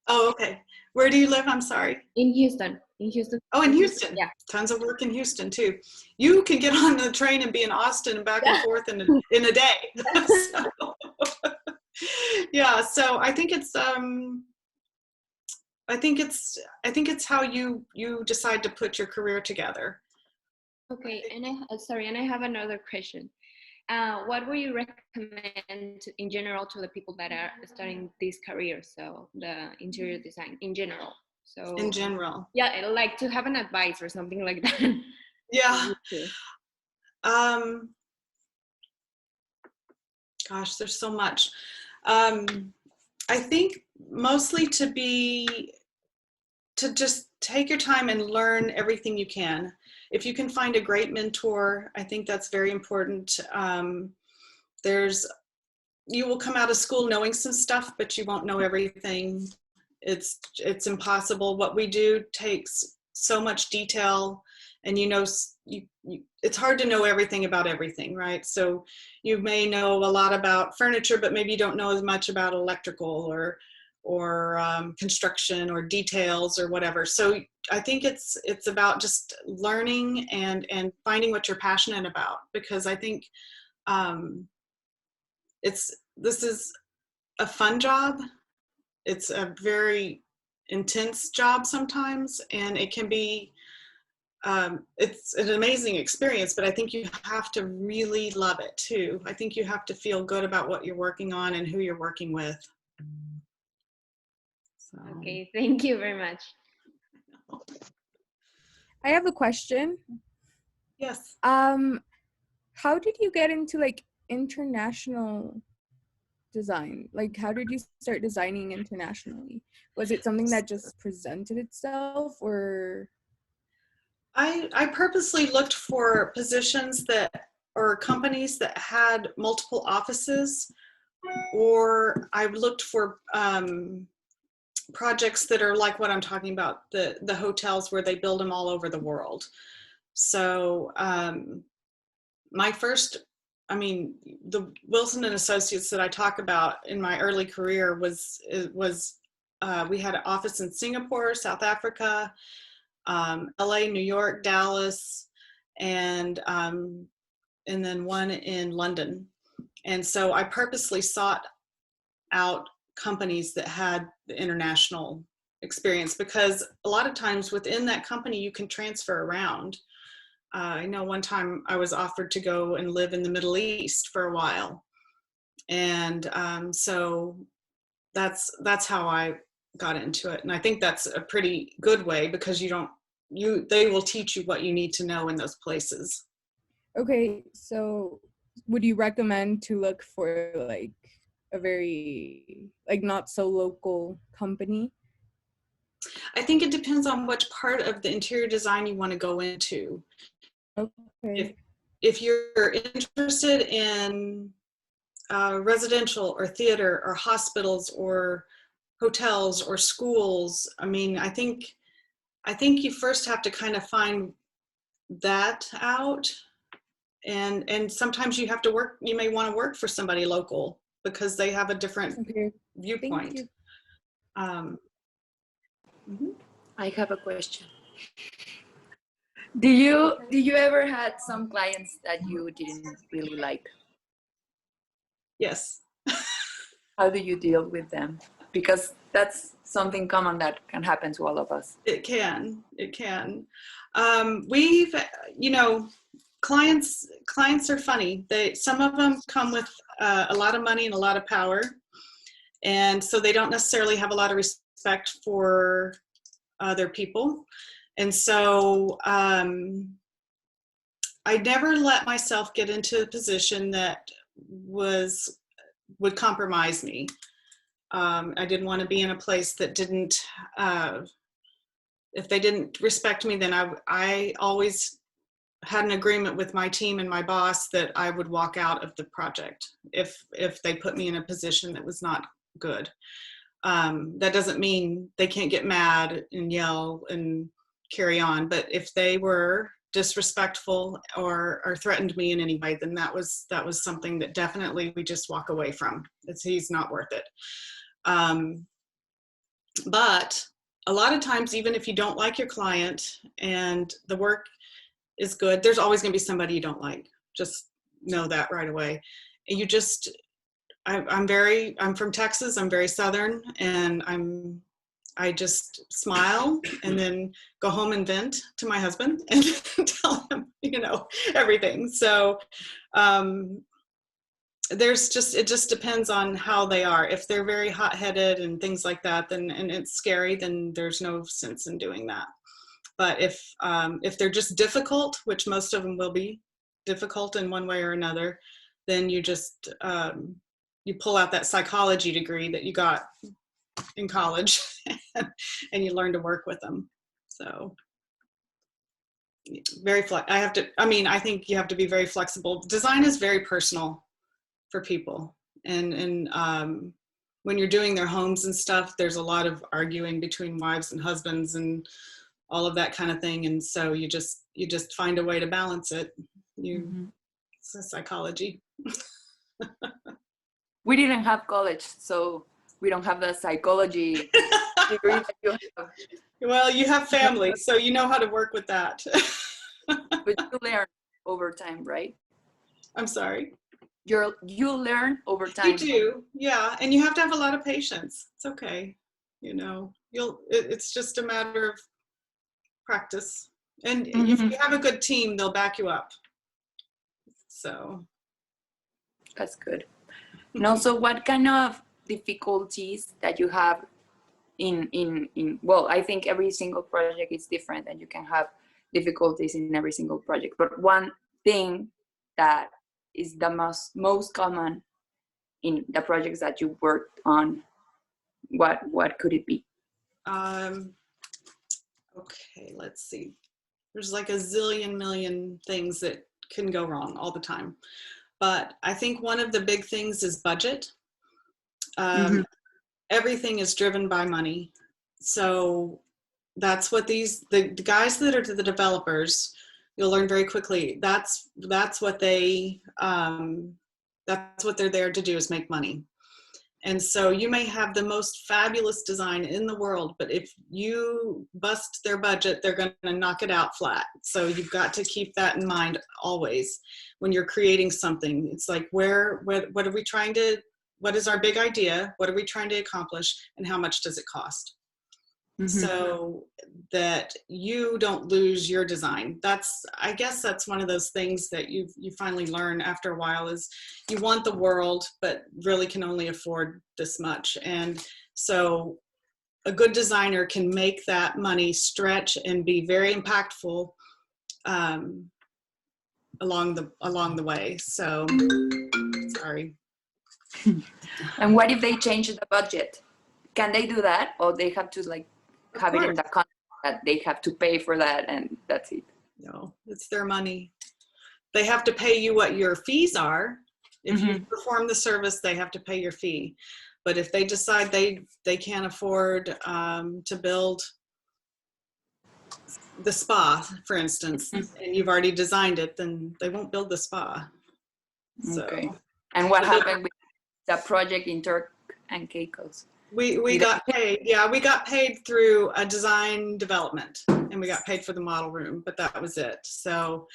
Oh, okay. Where do you live? I'm sorry. In Houston. In Houston. Oh, in Houston. Yeah. Tons of work in Houston too. You can get on the train and be in Austin and back and forth in a day. So, yeah. So I think it's how you decide to put your career together. Okay. And I have another question. What would you recommend in general to the people that are starting this career? So the interior design in general. So In general. Yeah, like to have an advice or something like that. Yeah. Gosh, there's so much. I think mostly to just take your time and learn everything you can. If you can find a great mentor, I think that's very important. You will come out of school knowing some stuff, but you won't know everything. It's impossible. What we do takes so much detail, and it's hard to know everything about everything, right? So you may know a lot about furniture, but maybe you don't know as much about electrical or construction or details or whatever. So I think it's about just learning and finding what you're passionate about, because I think this is a fun job. It's a very intense job sometimes, and it can be it's an amazing experience, but I think you have to really love it too. I think you have to feel good about what you're working on and who you're working with. So. Okay, thank you very much. I have a question. Yes. How did you get into like international design? Like, how did you start designing internationally? Was it something that just presented itself, or? I purposely looked for positions or companies that had multiple offices, or I looked for projects that are like what I'm talking about, the hotels where they build them all over the world. So my first, the Wilson and Associates that I talk about in my early career was we had an office in Singapore, South Africa, LA, New York, Dallas, and then one in London. And so I purposely sought out companies that had the international experience, because a lot of times within that company you can transfer around. I know one time I was offered to go and live in the Middle East for a while, and so that's how I got into it. And I think that's a pretty good way, because they will teach you what you need to know in those places. Okay, so would you recommend to look for like a very like not so local company? I think it depends on which part of the interior design you want to go into. Okay. If you're interested in residential or theater or hospitals or hotels or schools, I think I think you first have to kind of find that out. And sometimes you have to work, you may want to work for somebody local because they have a different Okay. viewpoint. Thank you. I have a question. Do you ever had some clients that you didn't really like? Yes. How do you deal with them? Because that's something common that can happen to all of us. It can. We've, you know, clients are funny. Some of them come with a lot of money and a lot of power, and so they don't necessarily have a lot of respect for their people. And so I never let myself get into a position that would compromise me. I didn't want to be in a place that didn't, if they didn't respect me, then I always had an agreement with my team and my boss that I would walk out of the project if they put me in a position that was not good. That doesn't mean they can't get mad and yell and carry on, but if they were disrespectful or threatened me in any way, then that was something that definitely we just walk away from. He's not worth it. But a lot of times, even if you don't like your client and the work is good, there's always going to be somebody you don't like. Just know that right away. And you just, I'm from Texas. I'm very Southern, and I just smile and then go home and vent to my husband and tell him, you know, everything. So it just depends on how they are. If they're very hot-headed and things like that, then, and it's scary, then there's no sense in doing that. But if they're just difficult, which most of them will be difficult in one way or another, then you just, you pull out that psychology degree that you got in college and you learn to work with them. So I think you have to be very flexible. Design is very personal for people. And when you're doing their homes and stuff, there's a lot of arguing between wives and husbands and all of that kind of thing. And so you just find a way to balance it. It's a psychology. We didn't have college, so we don't have the psychology degree that you have. Well, you have family, so you know how to work with that. But you learn over time, right? I'm sorry? You learn over time. You do, yeah. And you have to have a lot of patience. It's okay. You know, it's just a matter of practice. And if you have a good team, they'll back you up. So. That's good. And also, what kind of difficulties that you have well, I think every single project is different and you can have difficulties in every single project. But one thing that is the most common in the projects that you worked on, what could it be? Okay, let's see. There's like a zillion million things that can go wrong all the time. But I think one of the big things is budget. Everything is driven by money. So that's what the guys that are the developers, you'll learn very quickly, that's what they're there to do, is make money. And so you may have the most fabulous design in the world, but if you bust their budget, they're going to knock it out flat. So you've got to keep that in mind always when you're creating something. It's like, what are we trying to, what is our big idea? What are we trying to accomplish? And how much does it cost? So that you don't lose your design. I guess that's one of those things that you finally learn after a while, is you want the world, but really can only afford this much. And so a good designer can make that money stretch and be very impactful along the way. So, sorry. And what if they change the budget? Can they do that, or they have to have it in the contract that they have to pay for that and that's it? No, it's their money. They have to pay you what your fees are. If you perform the service, they have to pay your fee. But if they decide they can't afford to build the spa, for instance, and you've already designed it, then they won't build the spa. So, okay. And what happened with the project in Turk and Caicos? We got paid. Yeah, we got paid through a design development, and we got paid for the model room, but that was it. So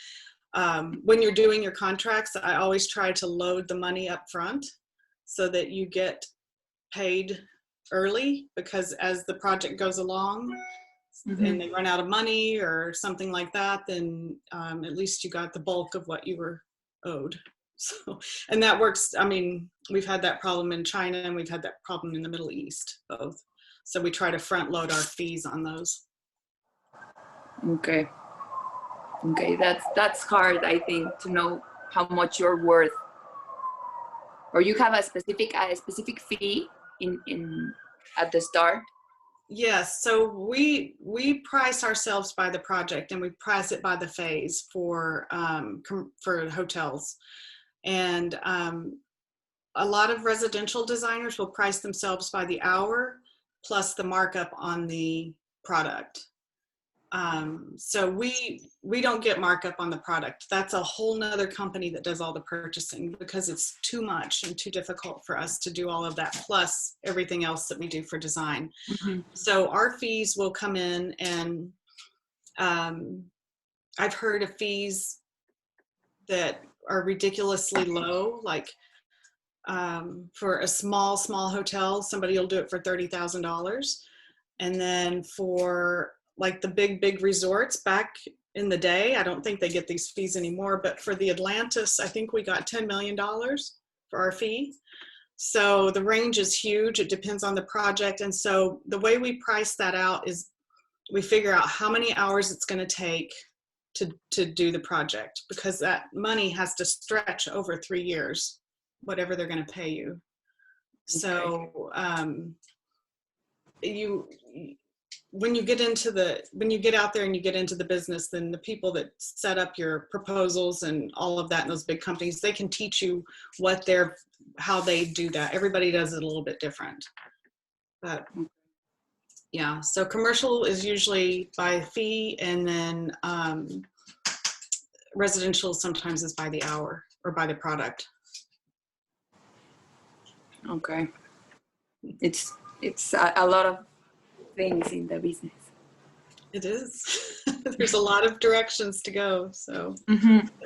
when you're doing your contracts, I always try to load the money up front so that you get paid early, because as the project goes along and they run out of money or something like that, then at least you got the bulk of what you were owed. So, and that works. I mean, we've had that problem in China and we've had that problem in the Middle East, both. So we try to front load our fees on those. Okay. Okay, that's hard, I think, to know how much you're worth. Or you have a specific fee in at the start? Yes, so we price ourselves by the project, and we price it by the phase for hotels. And a lot of residential designers will price themselves by the hour plus the markup on the product. So we don't get markup on the product. That's a whole nother company that does all the purchasing, because it's too much and too difficult for us to do all of that, plus everything else that we do for design. So our fees will come in, and I've heard of fees that are ridiculously low, like for a small hotel, somebody will do it for $30,000. And then for like the big resorts back in the day, I don't think they get these fees anymore, but for the Atlantis, I think we got $10 million for our fee. So the range is huge. It depends on the project. And so the way we price that out is we figure out how many hours it's going to take to do the project, because that money has to stretch over 3 years, whatever they're going to pay you. So when you get out there and you get into the business, then the people that set up your proposals and all of that in those big companies, they can teach you how they do that. Everybody does it a little bit different. But yeah, so commercial is usually by fee, and then residential sometimes is by the hour or by the product. Okay. It's a lot of things in the business. It is. There's a lot of directions to go. So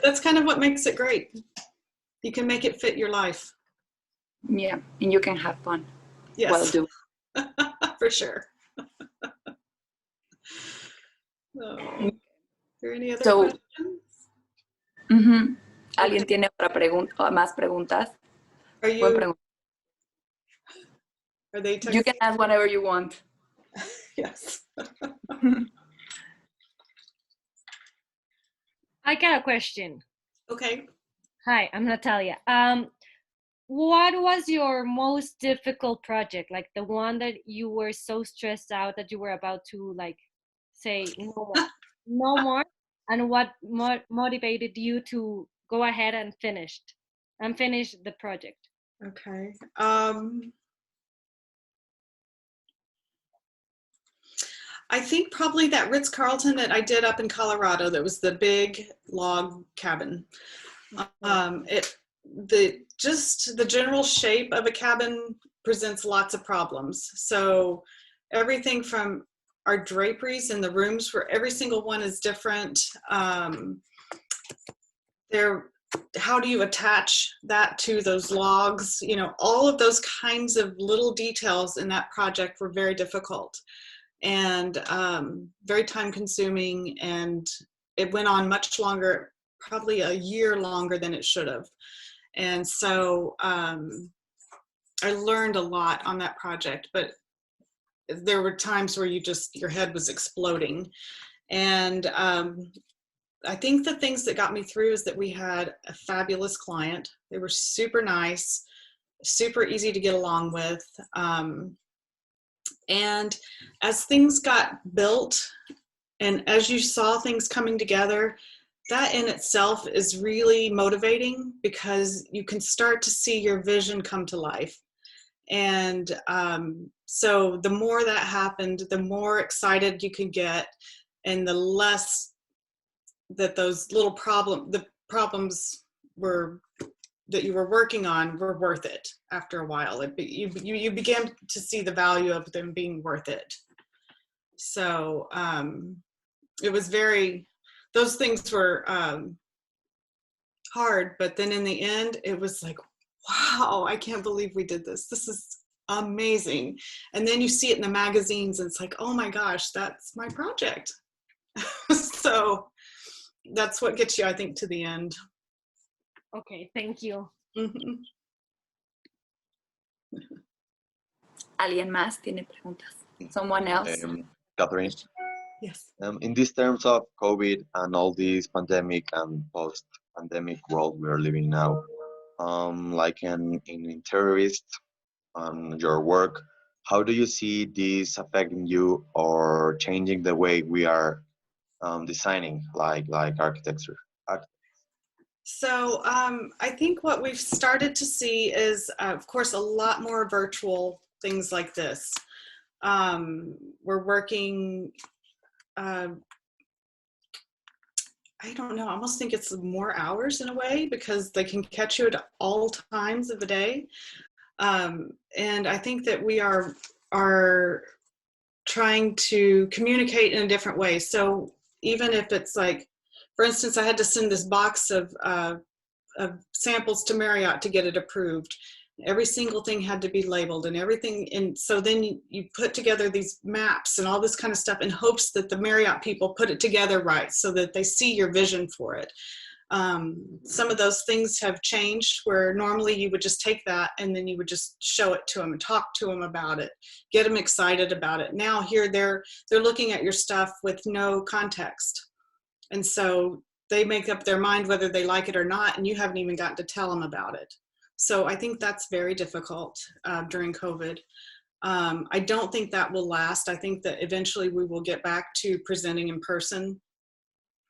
that's kind of what makes it great. You can make it fit your life. Yeah, and you can have fun. Yes. While doing. For sure. So, are there any other questions? ¿Alguien tiene más preguntas? Are you? Are they? You can ask whatever you want. Yes. I got a question. Okay. Hi, I'm Natalia. What was your most difficult project? Like the one that you were so stressed out that you were about to say no more, and what motivated you to go ahead and finish the project? Okay. I think probably that Ritz-Carlton that I did up in Colorado, that was the big log cabin. The general shape of a cabin presents lots of problems. So everything from our draperies in the rooms, where every single one is different. How do you attach that to those logs? You know, all of those kinds of little details in that project were very difficult and very time consuming, and it went on much longer, probably a year longer than it should have. And so I learned a lot on that project, but there were times where your head was exploding. And I think the things that got me through is that we had a fabulous client. They were super nice, super easy to get along with. And as things got built, and as you saw things coming together, that in itself is really motivating, because you can start to see your vision come to life. And so the more that happened, the more excited you can get. and the less that those little problems were that you were working on were worth it after a while. You began to see the value of them being worth it. So it was those things were hard, but then in the end, it was like, wow, I can't believe we did this. This is amazing. And then you see it in the magazines and it's like, oh my gosh, that's my project. So that's what gets you, I think, to the end. Okay, thank you. Mm-hmm. ¿Alguien más tiene preguntas? Someone else? Katherina, Yes. in these terms of COVID and all this pandemic and post-pandemic world we are living now, like in interiorist on your work, how do you see this affecting you or changing the way we are designing, like architecture? So I think what we've started to see is, of course, a lot more virtual things like this. We're working, I don't know, I almost think it's more hours in a way because they can catch you at all times of the day. And I think that we are trying to communicate in a different way. So even if it's like, for instance, I had to send this box of samples to Marriott to get it approved. Every single thing had to be labeled and everything. And so then you put together these maps and all this kind of stuff in hopes that the Marriott people put it together right so that they see your vision for it. Some of those things have changed where normally you would just take that and then you would just show it to them and talk to them about it, get them excited about it. Now here they're looking at your stuff with no context. And so they make up their mind whether they like it or not, and you haven't even gotten to tell them about it. So I think that's very difficult during COVID. I don't think that will last. I think that eventually we will get back to presenting in person.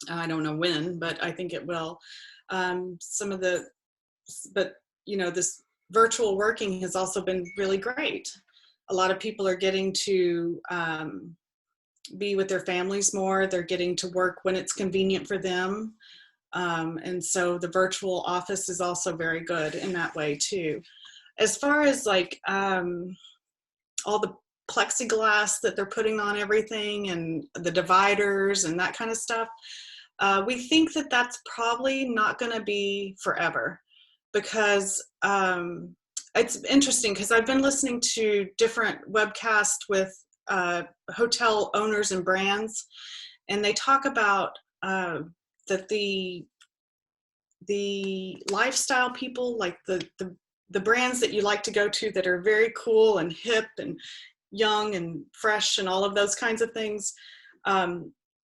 I don't know when, but I think it will. But you know, this virtual working has also been really great. A lot of people are getting to be with their families more. They're getting to work when it's convenient for them. And so the virtual office is also very good in that way too. As far as like all the plexiglass that they're putting on everything and the dividers and that kind of stuff, we think that that's probably not going to be forever because it's interesting because I've been listening to different webcasts with hotel owners and brands, and they talk about that the lifestyle people, like the brands that you like to go to that are very cool and hip and young and fresh and all of those kinds of things,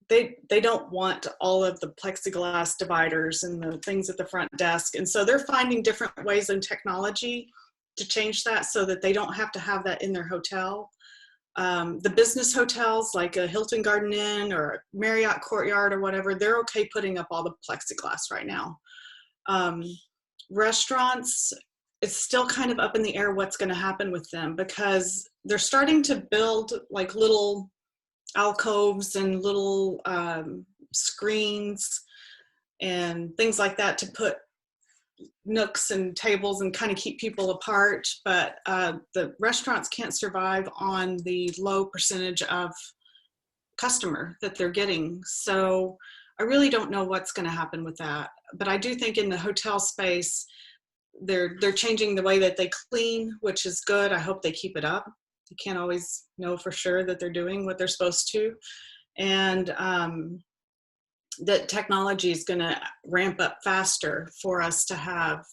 they don't want all of the plexiglass dividers and the things at the front desk. And so they're finding different ways in technology to change that so that they don't have to have that in their hotel. The business hotels like a Hilton Garden Inn or a Marriott Courtyard or whatever, they're okay putting up all the plexiglass right now. Restaurants, it's still kind of up in the air what's going to happen with them because they're starting to build like little alcoves and little screens and things like that to put nooks and tables and kind of keep people apart, but the restaurants can't survive on the low percentage of customer that they're getting. So I really don't know what's going to happen with that, but I do think in the hotel space they're changing the way that they clean, which is good. I hope they keep it up. You can't always know for sure that they're doing what they're supposed to, and that technology is going to ramp up faster for us to have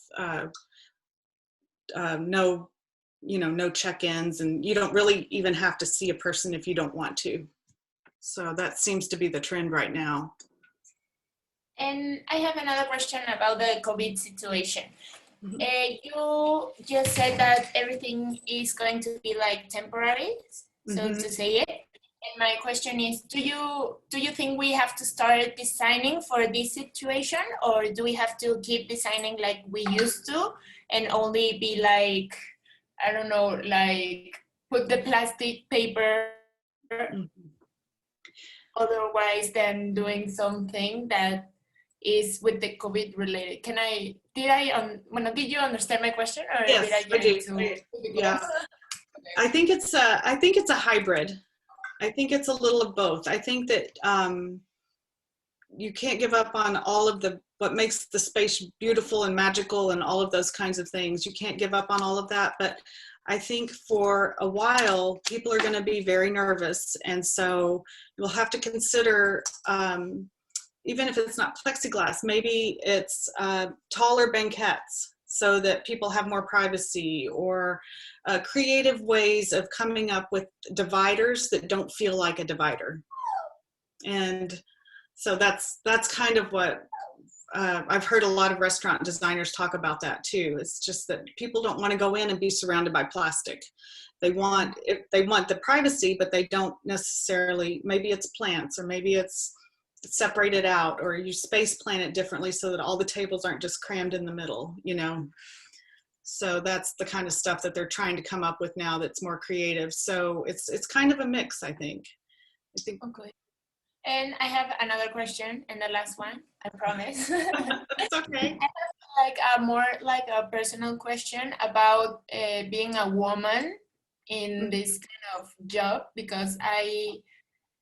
no check-ins, and you don't really even have to see a person if you don't want to. So that seems to be the trend right now. And I have another question about the COVID situation. You just said that everything is going to be like temporary, so to say it. And my question is, do you think we have to start designing for this situation, or do we have to keep designing like we used to and only be like, I don't know, like put the plastic paper otherwise than doing something that is with the COVID related. Did you understand my question, or Yes, did I I get do. into Yeah. I think it's a hybrid. I think it's a little of both. I think that you can't give up on all of what makes the space beautiful and magical and all of those kinds of things. You can't give up on all of that, but I think for a while people are going to be very nervous, and so you'll have to consider, even if it's not plexiglass, maybe it's taller banquettes so that people have more privacy, or creative ways of coming up with dividers that don't feel like a divider. And so that's kind of what I've heard a lot of restaurant designers talk about that too. It's just that people don't want to go in and be surrounded by plastic. They want the privacy, but they don't necessarily, maybe it's plants, or maybe it's separated out, or you space plan it differently so that all the tables aren't just crammed in the middle, you know. So that's the kind of stuff that they're trying to come up with now that's more creative. So it's kind of a mix, I think. Okay. And I have another question, and the last one, I promise. It's okay. I have like a personal question about being a woman in this kind of job, because I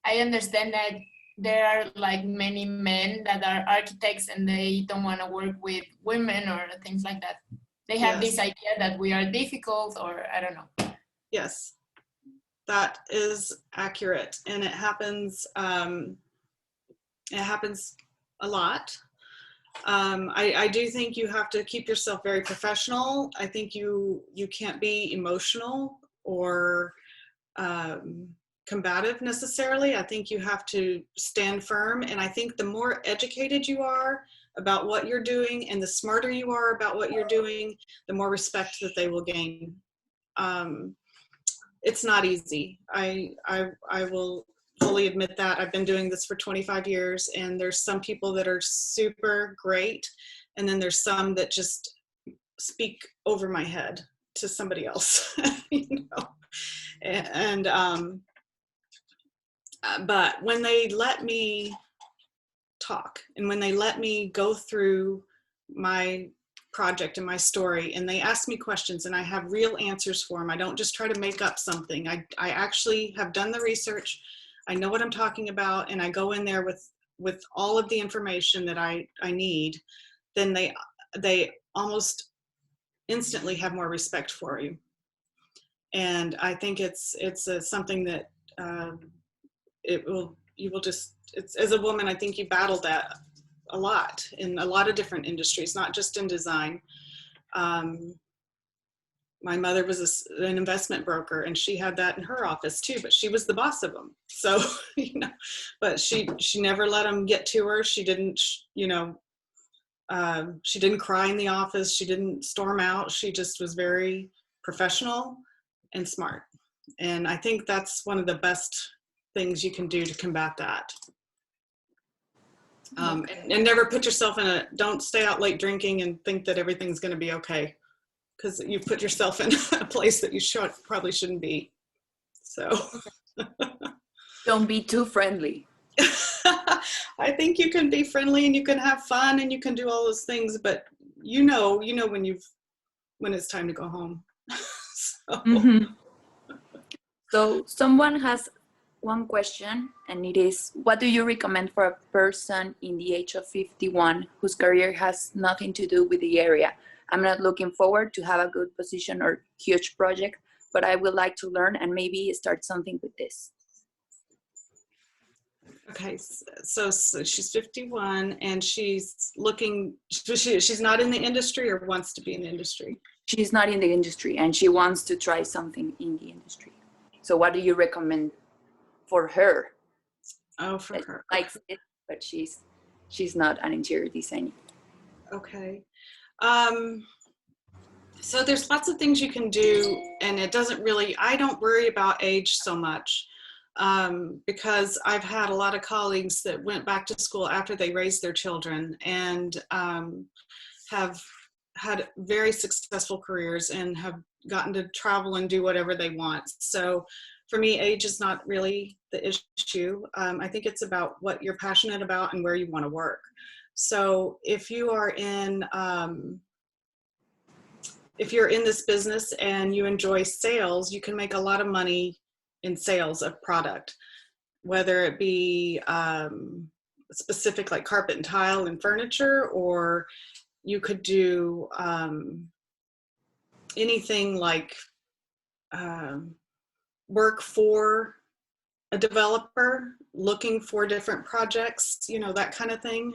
understand that there are like many men that are architects and they don't want to work with women or things like that. They have this idea that we are difficult, or I don't know. Yes, that is accurate, and it happens a lot. I do think you have to keep yourself very professional. I think you can't be emotional or combative necessarily. I think you have to stand firm, and I think the more educated you are about what you're doing and the smarter you are about what you're doing, the more respect that they will gain. It's not easy. I will fully admit that. I've been doing this for 25 years, and there's some people that are super great, and then there's some that just speak over my head to somebody else, you know. And but when they let me talk, and when they let me go through my project and my story, and they ask me questions and I have real answers for them, I don't just try to make up something. I actually have done the research. I know what I'm talking about, and I go in there with all of the information that I need. Then they almost instantly have more respect for you. And I think it's something that as a woman, I think you battle that a lot in a lot of different industries, not just in design. My mother was an investment broker, and she had that in her office too, but she was the boss of them. So, you know, but she never let them get to her. She didn't, you know, she didn't cry in the office. She didn't storm out. She just was very professional and smart. And I think that's one of the best things you can do to combat that. And never put yourself don't stay out late drinking and think that everything's going to be okay, because you put yourself in a place that you probably shouldn't be. So Don't be too friendly. I think you can be friendly and you can have fun and you can do all those things, but you know when it's time to go home. So someone has one question, and it is, what do you recommend for a person in the age of 51 whose career has nothing to do with the area? I'm not looking forward to have a good position or huge project, but I would like to learn and maybe start something with this. Okay, so she's 51 and she's looking, she's not in the industry or wants to be in the industry? She's not in the industry and she wants to try something in the industry. So what do you recommend for her? Oh, for her. Likes it, but she's not an interior designer. Okay. So there's lots of things you can do, and it doesn't really, I don't worry about age so much, because I've had a lot of colleagues that went back to school after they raised their children and have had very successful careers and have gotten to travel and do whatever they want. So for me, age is not really the issue. I think it's about what you're passionate about and where you want to work. So if you are if you're in this business and you enjoy sales, you can make a lot of money in sales of product, whether it be specific like carpet and tile and furniture, or you could do anything like work for a developer looking for different projects, you know, that kind of thing.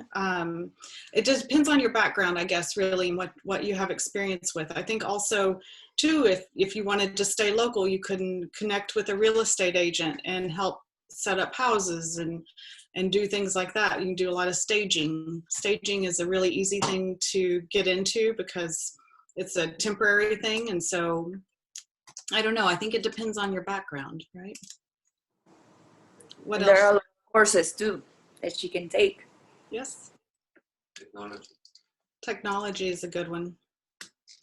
It just depends on your background, I guess, really, and what you have experience with. I think also too, if you wanted to stay local, you can connect with a real estate agent and help set up houses and do things like that. You can do a lot of staging. Staging is a really easy thing to get into because it's a temporary thing. And so I don't know, I think it depends on your background, right? What else? There are a lot of courses too that she can take. Yes. Technology is a good one.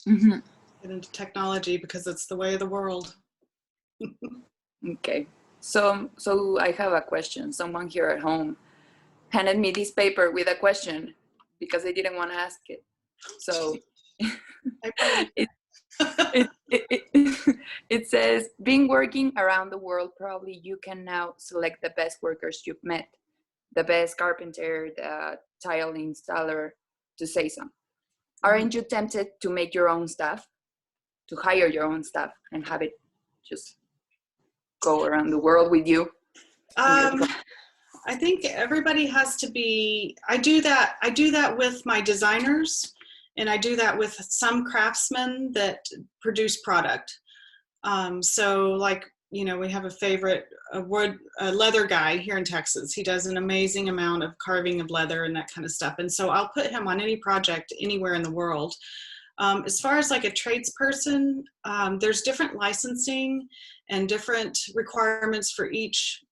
Mm-hmm. Get into technology because it's the way of the world. Okay. So I have a question. Someone here at home handed me this paper with a question because I didn't want to ask it. So it says, being working around the world, probably you can now select the best workers you've met, the best carpenter, the tile installer, to say some. Aren't you tempted to make your own stuff, to hire your own stuff and have it just go around the world with you? I think everybody has to be, I do that with my designers, and I do that with some craftsmen that produce product. So like, you know, we have a favorite a leather guy here in Texas. He does an amazing amount of carving of leather and that kind of stuff. And so I'll put him on any project anywhere in the world. As far as like a tradesperson, there's different licensing and different requirements for each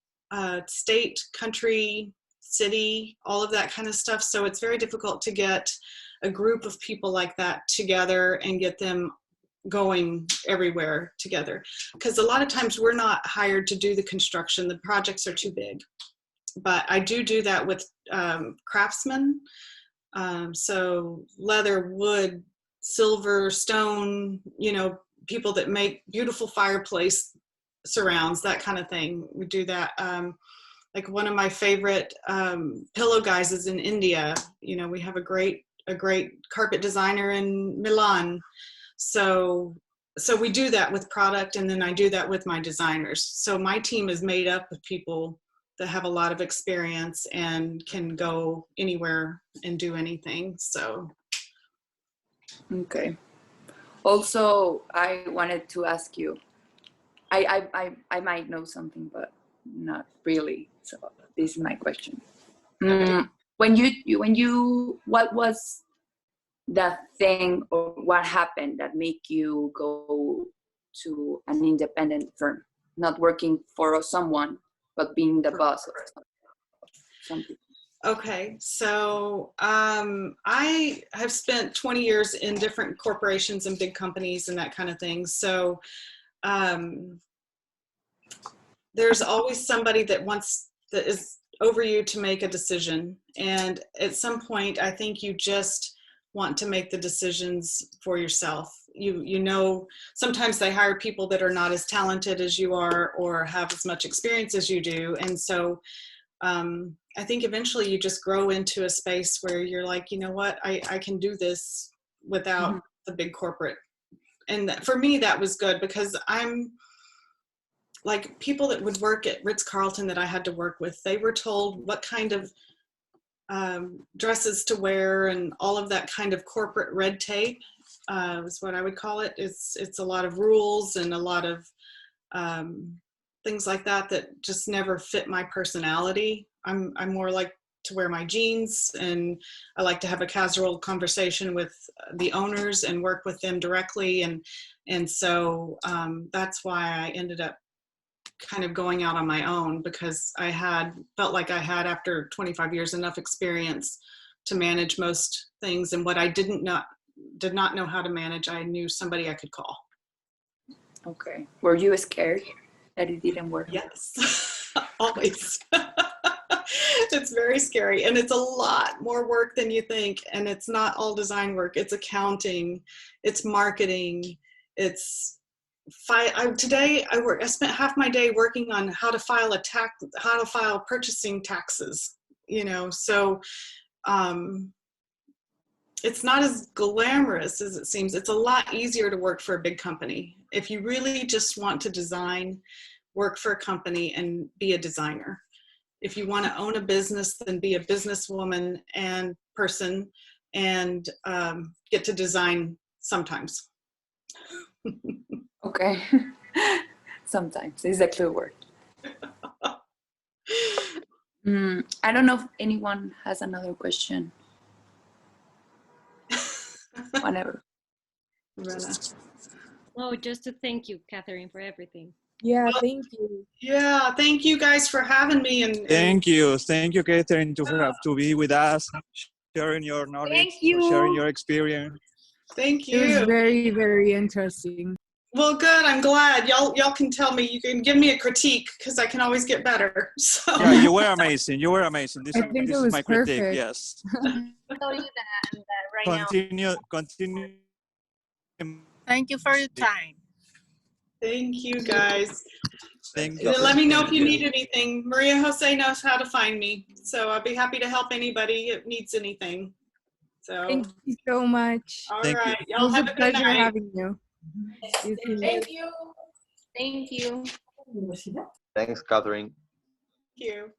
state, country, city, all of that kind of stuff. So it's very difficult to get a group of people like that together and get them going everywhere together. Because a lot of times we're not hired to do the construction. The projects are too big. But I do that with craftsmen. So leather, wood, silver, stone, you know, people that make beautiful fireplace surrounds, that kind of thing. We do that. Like one of my favorite pillow guys is in India. You know, we have a great carpet designer in Milan. So we do that with product, and then I do that with my designers. So my team is made up of people that have a lot of experience and can go anywhere and do anything. So. Okay. Also, I wanted to ask you, I might know something, but not really. So this is my question. When you, what was the thing or what happened that made you go to an independent firm, not working for someone, but being the boss of something? Okay, so I have spent 20 years in different corporations and big companies and that kind of thing. So there's always somebody that is over you to make a decision. And at some point, I think you just want to make the decisions for yourself. You know, sometimes they hire people that are not as talented as you are or have as much experience as you do. And so I think eventually you just grow into a space where you're like, you know what, I can do this without the big corporate. And for me, that was good, because I'm like, people that would work at Ritz-Carlton that I had to work with, they were told what kind of dresses to wear, and all of that kind of corporate red tape is what I would call it. It's a lot of rules and a lot of things like that just never fit my personality. I'm more like to wear my jeans, and I like to have a casual conversation with the owners and work with them directly. And so that's why I ended up kind of going out on my own, because I felt like I had, after 25 years, enough experience to manage most things. And what I did not know how to manage, I knew somebody I could call. Okay. Were you scared? that it didn't work. Yes, always. It's very scary, and it's a lot more work than you think, and it's not all design work. It's accounting, it's marketing, it's today I spent half my day working on how to file purchasing taxes, so it's not as glamorous as it seems. It's a lot easier to work for a big company. If you really just want to design, work for a company and be a designer. If you want to own a business, then be a businesswoman and person and get to design sometimes. Okay. Sometimes is a clue word. I don't know if anyone has another question. Whatever. Oh, just to thank you, Katherine, for everything. Yeah, thank you. Yeah, thank you guys for having me. And Thank you, Katherine, to be with us, sharing your knowledge, Thank you. sharing your experience. Thank It was you. very, very interesting. Well, good. I'm glad. Y'all can tell me. You can give me a critique because I can always get better. So. Yeah, you were amazing. You were amazing. This I think is it was my perfect. critique. Yes. Tell you that right Continue. Thank you for your time. Thank you, guys. Thank you. Let me know if you Yeah. need anything. Maria Jose knows how to find me, so I'll be happy to help anybody that needs anything. So. Thank you so much. All Thank you. right. It Y'all was have a a good pleasure night. having you. You too. Thank you. Thank you. Thanks, Katherine. Thank you.